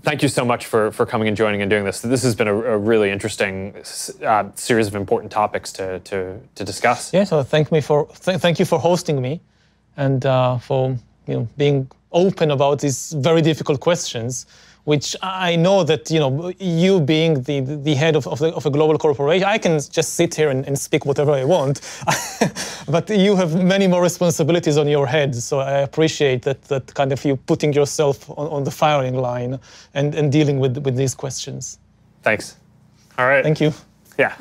thank you so much for coming and joining and doing this. This has been a really interesting series of important topics to discuss. Yeah, so thank you for hosting me, and for being open about these very difficult questions, which I know that you being the head of a global corporation, I can just sit here and speak whatever I want, but you have many more responsibilities on your head. So I appreciate that kind of you putting yourself on the firing line and dealing with these questions. Thanks. All right. Thank you. Yeah.